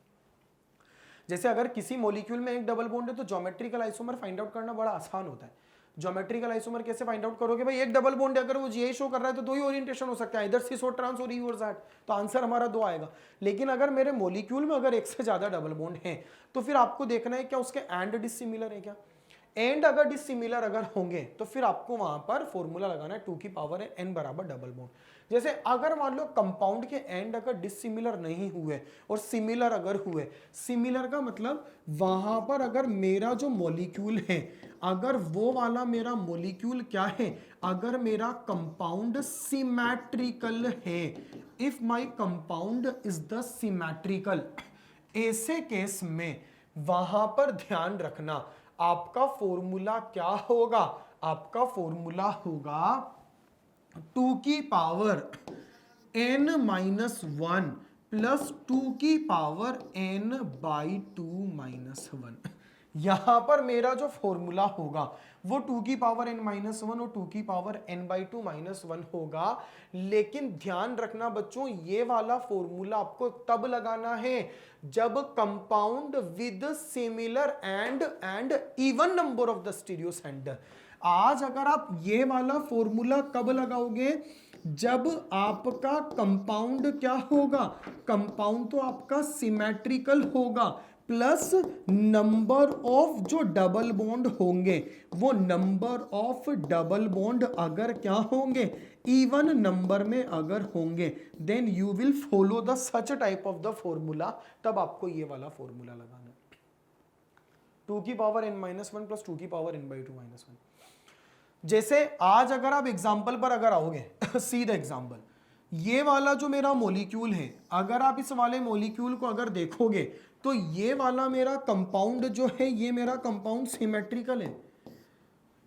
जैसे अगर किसी मॉलिक्यूल में एक डबल बॉन्ड है तो ज्योमेट्रिकल आइसोमर फाइंड आउट करना बड़ा आसान होता है। ज्योमेट्रिकल आइसोमर कैसे फाइंड आउट करोगे भाई, एक डबल बॉन्ड है, अगर वो GI शो कर रहा है तो दो ही ओरिएंटेशन हो सकता है, इधर सिस और ट्रांस और ई और ज़ैड, तो आंसर हमारा 2 आएगा। लेकिन अगर मेरे मॉलिक्यूल में अगर एक से ज्यादा डबल बॉन्ड है तो फिर आपको देखना है क्या उसके एंड डिसिमिलर है क्या। एंड अगर डिसिमिलर अगर होंगे तो फिर आपको वहां पर फॉर्मूला लगाना है 2 की पावर n बराबर डबल बॉन्ड। जैसे अगर मान लो कंपाउंड के एंड अगर डिसिमिलर नहीं हुए और सिमिलर अगर हुए, सिमिलर का मतलब वहां पर अगर मेरा जो मॉलिक्यूल है, अगर वो वाला मेरा मॉलिक्यूल क्या है, अगर मेरा कंपाउंड सिमेट्रिकल है, if my compound is the symmetrical, ऐसे केस में वहां पर ध्यान रखना आपका फॉर्मूला क्या होगा, आपका फॉर्मूला होगा 2 की पावर n-1 प्लस 2 की पावर n/2-1। यहां पर मेरा जो फॉर्मूला होगा वो 2 की पावर n-1 और 2 की पावर n/2-1 होगा। लेकिन ध्यान रखना बच्चों, ये वाला फॉर्मूला आपको तब लगाना है जब compound with similar and even number of the stereo centre. आज अगर आप ये वाला फॉर्मूला कब लगाओगे, जब आपका कंपाउंड क्या होगा, कंपाउंड तो आपका सिमेट्रिकल होगा, प्लस नंबर ऑफ जो डबल बॉन्ड होंगे वो नंबर ऑफ डबल बॉन्ड अगर क्या होंगे, इवन नंबर में अगर होंगे, then you will follow the such type of the formula. तब आपको ये वाला फॉर्मूला लगाना है 2 की पावर n-1 प्लस 2 की पावर n/2-1। जैसे आज अगर आप एग्जाम्पल पर अगर आओगे सीधा एग्जाम्पल, ये वाला जो मेरा मॉलिक्यूल है, अगर आप इस वाले मॉलिक्यूल को अगर देखोगे तो ये वाला मेरा कंपाउंड जो है, ये मेरा कंपाउंड सिमेट्रिकल है।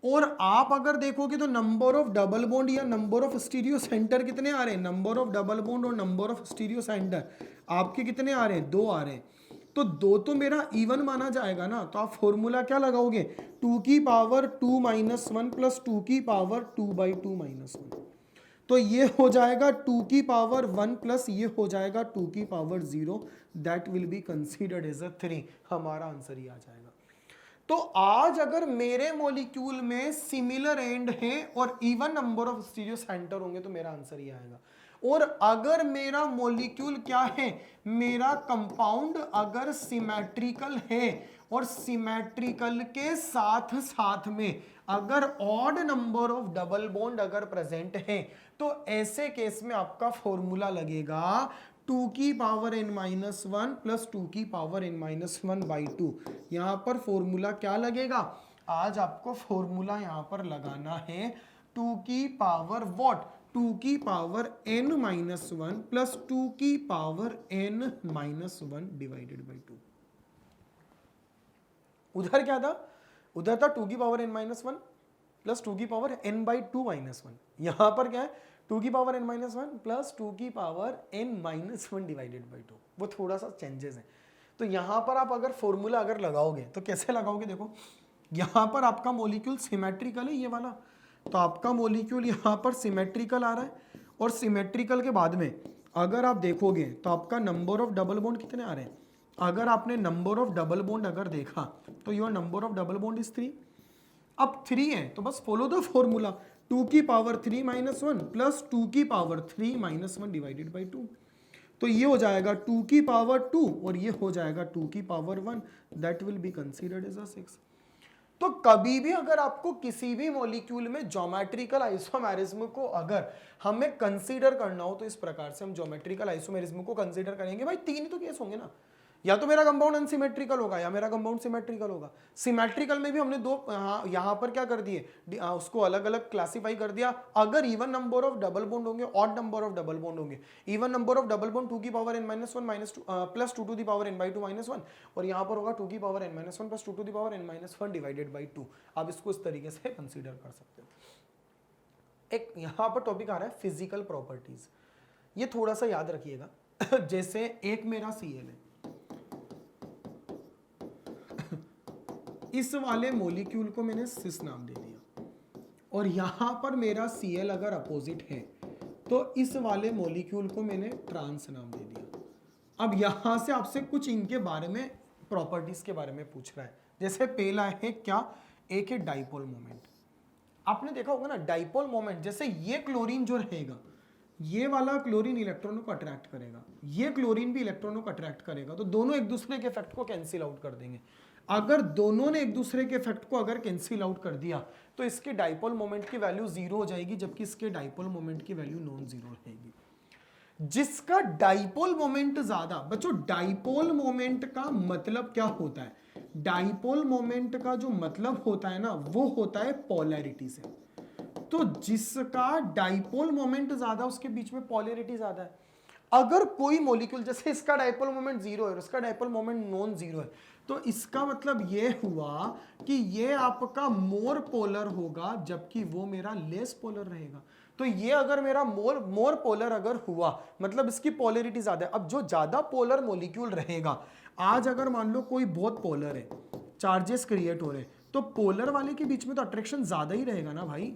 और आप अगर देखोगे तो नंबर ऑफ डबल बॉन्ड या नंबर ऑफ स्टीरियो सेंटर कितने आ रहे हैं, नंबर ऑफ डबल बॉन्ड और नंबर ऑफ स्टीरियो सेंटर आपके कितने आ रहे हैं, 2 आ रहे हैं। तो 2 तो मेरा इवन माना जाएगा ना, तो आप फॉर्मूला क्या लगाओगे, 2 की पावर 2 माइनस 1 प्लस 2 की पावर 2/2 माइनस 1। तो ये हो जाएगा 2 की पावर 1 प्लस ये हो जाएगा 2 की power 0, that will be considered as a 3। हमारा आंसर ही आ जाएगा। तो आज अगर मेरे मॉलिक्यूल में सिमिलर एंड है और even number of stereo centre होंगे तो मेरा आंसर ही आएगा। और अगर मेरा मॉलिक्यूल क्या है, मेरा कंपाउंड अगर सिमेट्रिकल है और सिमेट्रिकल के साथ साथ में अगर odd number of double bond अगर प्रेजेंट है, तो ऐसे केस में आपका फॉर्मूला लगेगा 2 की पावर n माइनस 1 प्लस 2 की पावर n माइनस 1/2। यहां पर फॉर्मूला क्या लगेगा, आज आपको फॉर्मूला यहां पर लगाना है 2 की पावर वॉट, 2 की पावर n माइनस 1 प्लस 2 की power n minus 1 divided by 2। उधर क्या था, उधर था 2 की पावर n माइनस 1 प्लस 2 की पावर n/2 माइनस 1। यहां पर क्या है, 2 की पावर n माइनस 1 प्लस 2 की power n minus 1 divided by 2। वो थोड़ा सा चेंजेस है। तो यहां पर आप अगर फॉर्मूला अगर लगाओगे तो कैसे लगाओगे, देखो यहां पर आपका मॉलिक्यूल सिमेट्रिकल है ये वाला, तो आपका मॉलिक्यूल यहां पर सिमेट्रिकल आ रहा है। और सिमेट्रिकल के बाद में अगर आप देखोगे तो आपका नंबर ऑफ डबल बॉन्ड कितने आ रहे हैं, अगर आपने नंबर ऑफ डबल बॉन्ड अगर देखा तो your number of double bond is 3। अब 3 है तो बस फॉलो द फॉर्मूला, 2 की पावर 3 माइनस 1 प्लस 2 की पावर 3 माइनस 1 डिवाइडेड बाई 2। तो ये हो जाएगा 2 की पावर 2 और ये हो जाएगा 2 की power 1, that will be considered as a 6। तो कभी भी अगर आपको किसी भी मॉलिक्यूल में ज्योमेट्रिकल आइसोमेरिज्म को अगर हमें कंसीडर करना हो तो इस प्रकार से हम ज्योमेट्रिकल आइसोमेरिज्म को कंसीडर करेंगे। भाई 3 ही तो केस होंगे ना, या तो मेरा कंपाउंड अनसिमेट्रिकल होगा या मेरा कंपाउंड सिमेट्रिकल होगा। सिमेट्रिकल में भी हमने दो यहां पर क्या कर दिए, उसको अलग अलग क्लासिफाई कर दिया। अगर even number of double bond होंगे, odd number of double bond होंगे, even number of double bond 2 की power n minus 1 minus 2 plus 2 to the power n/2 minus 1, और यहां पर होगा 2 की power n minus 1 plus 2 to the power n minus 1 divided by 2। आप इसको इस तरीके से कंसीडर कर सकते हो। एक यहां पर टॉपिक आ रहा है फिजिकल प्रॉपर्टीज, ये थोड़ा सा याद रखिएगा। जैसे एक मेरा Cl है, इस वाले मॉलिक्यूल को मैंने सिस नाम दे दिया, और यहां पर मेरा Cl अगर अपोजिट है तो इस वाले मॉलिक्यूल को मैंने ट्रांस नाम दे दिया। अब यहां से आपसे कुछ इनके बारे में प्रॉपर्टीज के बारे में पूछ रहा है। जैसे पहला है क्या, एक है डाइपोल मोमेंट। आपने देखा होगा ना डाइपोल मोमेंट, जैसे ये क्लोरीन जो रहेगा, ये वाला क्लोरीन इलेक्ट्रॉनों को अट्रैक्ट करेगा, ये क्लोरीन भी इलेक्ट्रॉनों को अट्रैक्ट करेगा, तो दोनों एक दूसरे के इफेक्ट को कैंसिल आउट कर देंगे। अगर दोनों ने एक दूसरे के इफेक्ट को अगर कैंसिल आउट कर दिया तो इसके डाइपोल मोमेंट की वैल्यू 0 हो जाएगी, जबकि इसके डाइपोल मोमेंट की वैल्यू नॉन जीरो रहेगी। जिसका डाइपोल मोमेंट ज्यादा, बच्चों डाइपोल मोमेंट का मतलब क्या होता है, डाइपोल मोमेंट का जो मतलब होता है ना वो होता है पोलैरिटी से। तो जिसका डाइपोल मोमेंट ज्यादा उसके बीच में पोलैरिटी ज्यादा है। अगर कोई मॉलिक्यूल, जैसे इसका डाइपोल मोमेंट 0 है और इसका डाइपोल मोमेंट नॉन जीरो है, तो इसका मतलब ये हुआ कि ये आपका मोर पोलर होगा जबकि वो मेरा लेस पोलर रहेगा। तो ये अगर मेरा मोर पोलर अगर हुआ मतलब इसकी पोलैरिटी ज्यादा है। अब जो ज्यादा पोलर मॉलिक्यूल रहेगा, आज अगर मान लो कोई बहुत पोलर है, चार्जेस क्रिएट हो रहे हैं, तो पोलर वाले के बीच में तो अट्रैक्शन ज्यादा ही रहेगा ना भाई।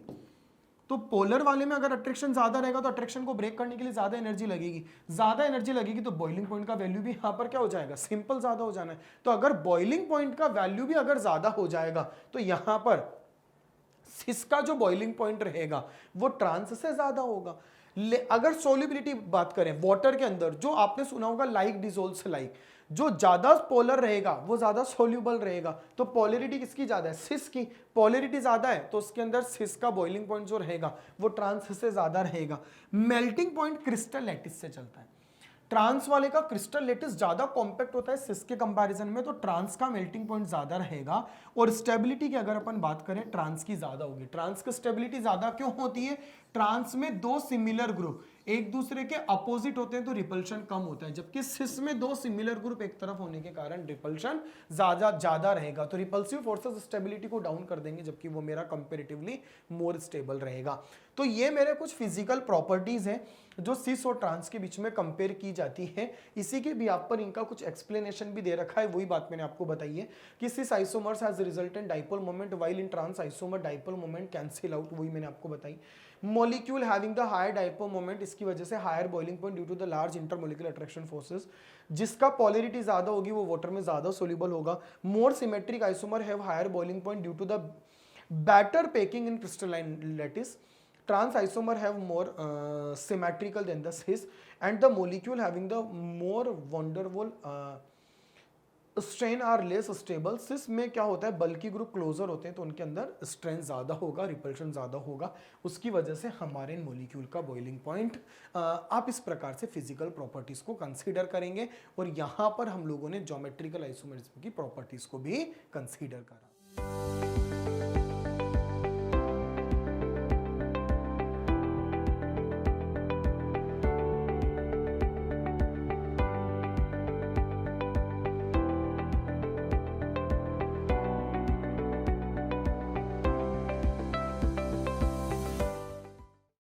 तो पोलर वाले में अगर अट्रैक्शन ज्यादा रहेगा तो अट्रैक्शन को ब्रेक करने के लिए ज्यादा एनर्जी लगेगी, ज्यादा एनर्जी लगेगी तो बॉइलिंग पॉइंट का वैल्यू भी यहां पर क्या हो जाएगा, सिंपल ज्यादा हो जाना है। तो अगर बॉइलिंग पॉइंट का वैल्यू भी अगर ज्यादा हो जाएगा तो यहां पर इसका जो बॉइलिंग पॉइंट रहेगा वो ट्रांस से ज्यादा होगा। अगर सोल्युबिलिटी बात करें वाटर के अंदर, जो आपने सुना होगा लाइक डिसोल्व्स लाइक, जो ज्यादा पोलर रहेगा वो ज्यादा सोल्यूबल रहेगा। तो पोलैरिटी किसकी ज्यादा है, सिस की। पोलैरिटी ज्यादा है तो उसके अंदर सिस का बॉइलिंग पॉइंट जो रहेगा वो ट्रांस से ज्यादा रहेगा। मेल्टिंग पॉइंट क्रिस्टल लैटिस से चलता है। ट्रांस वाले का क्रिस्टल लेटिस ज्यादा कॉम्पैक्ट होता है सिस के कंपैरिजन में, तो ट्रांस का मेल्टिंग पॉइंट ज्यादा रहेगा। और स्टेबिलिटी की अगर अपन बात करें ट्रांस की ज्यादा होगी। ट्रांस की स्टेबिलिटी ज्यादा क्यों होती है? ट्रांस में दो सिमिलर ग्रुप एक दूसरे के अपोजिट होते हैं तो रिपल्शन कम होता है, जबकि सिस में दो सिमिलर ग्रुप एक तरफ होने के कारण रिपल्शन ज्यादा रहेगा। तो रिपल्सिव फोर्सेस स्टेबिलिटी को डाउन कर देंगे, जबकि वो मेरा कंपेरेटिवली मोर स्टेबल रहेगा। तो ये मेरे कुछ फिजिकल प्रॉपर्टीज हैं जो सिस और ट्रांस के बीच में कंपेयर की जाती है। इसी के भी आप पर इनका कुछ एक्सप्लेनेशन भी दे रखा है, वही बात मैंने आपको बताई है कि cis isomers has resultant dipole moment while in trans isomer dipole moment cancel out, वही मैंने आपको बताई। Molecule having the higher dipole moment, इसकी वजह से higher boiling point due to the large intermolecular attraction forces, जिसका पॉलरिटी ज्यादा होगी वो वाटर में ज्यादा सोल्यूबल होगा। More symmetric isomer have higher boiling point due to the better packing in crystalline lattice. Trans isomer have more symmetrical than the cis, and the molecule having the more van der Waal strain are less stable. cis में क्या होता है, बल्कि group closure होते हैं तो उनके अंदर स्ट्रेन ज्यादा होगा, रिपल्शन ज्यादा होगा, उसकी वजह से हमारे मोलिक्यूल का बॉइलिंग पॉइंट। आप इस प्रकार से फिजिकल प्रॉपर्टीज को कंसीडर करेंगे और यहाँ पर हम लोगों ने ज्योमेट्रिकल आइसोमरिज्म की प्रॉपर्टीज को भी कंसीडर करा।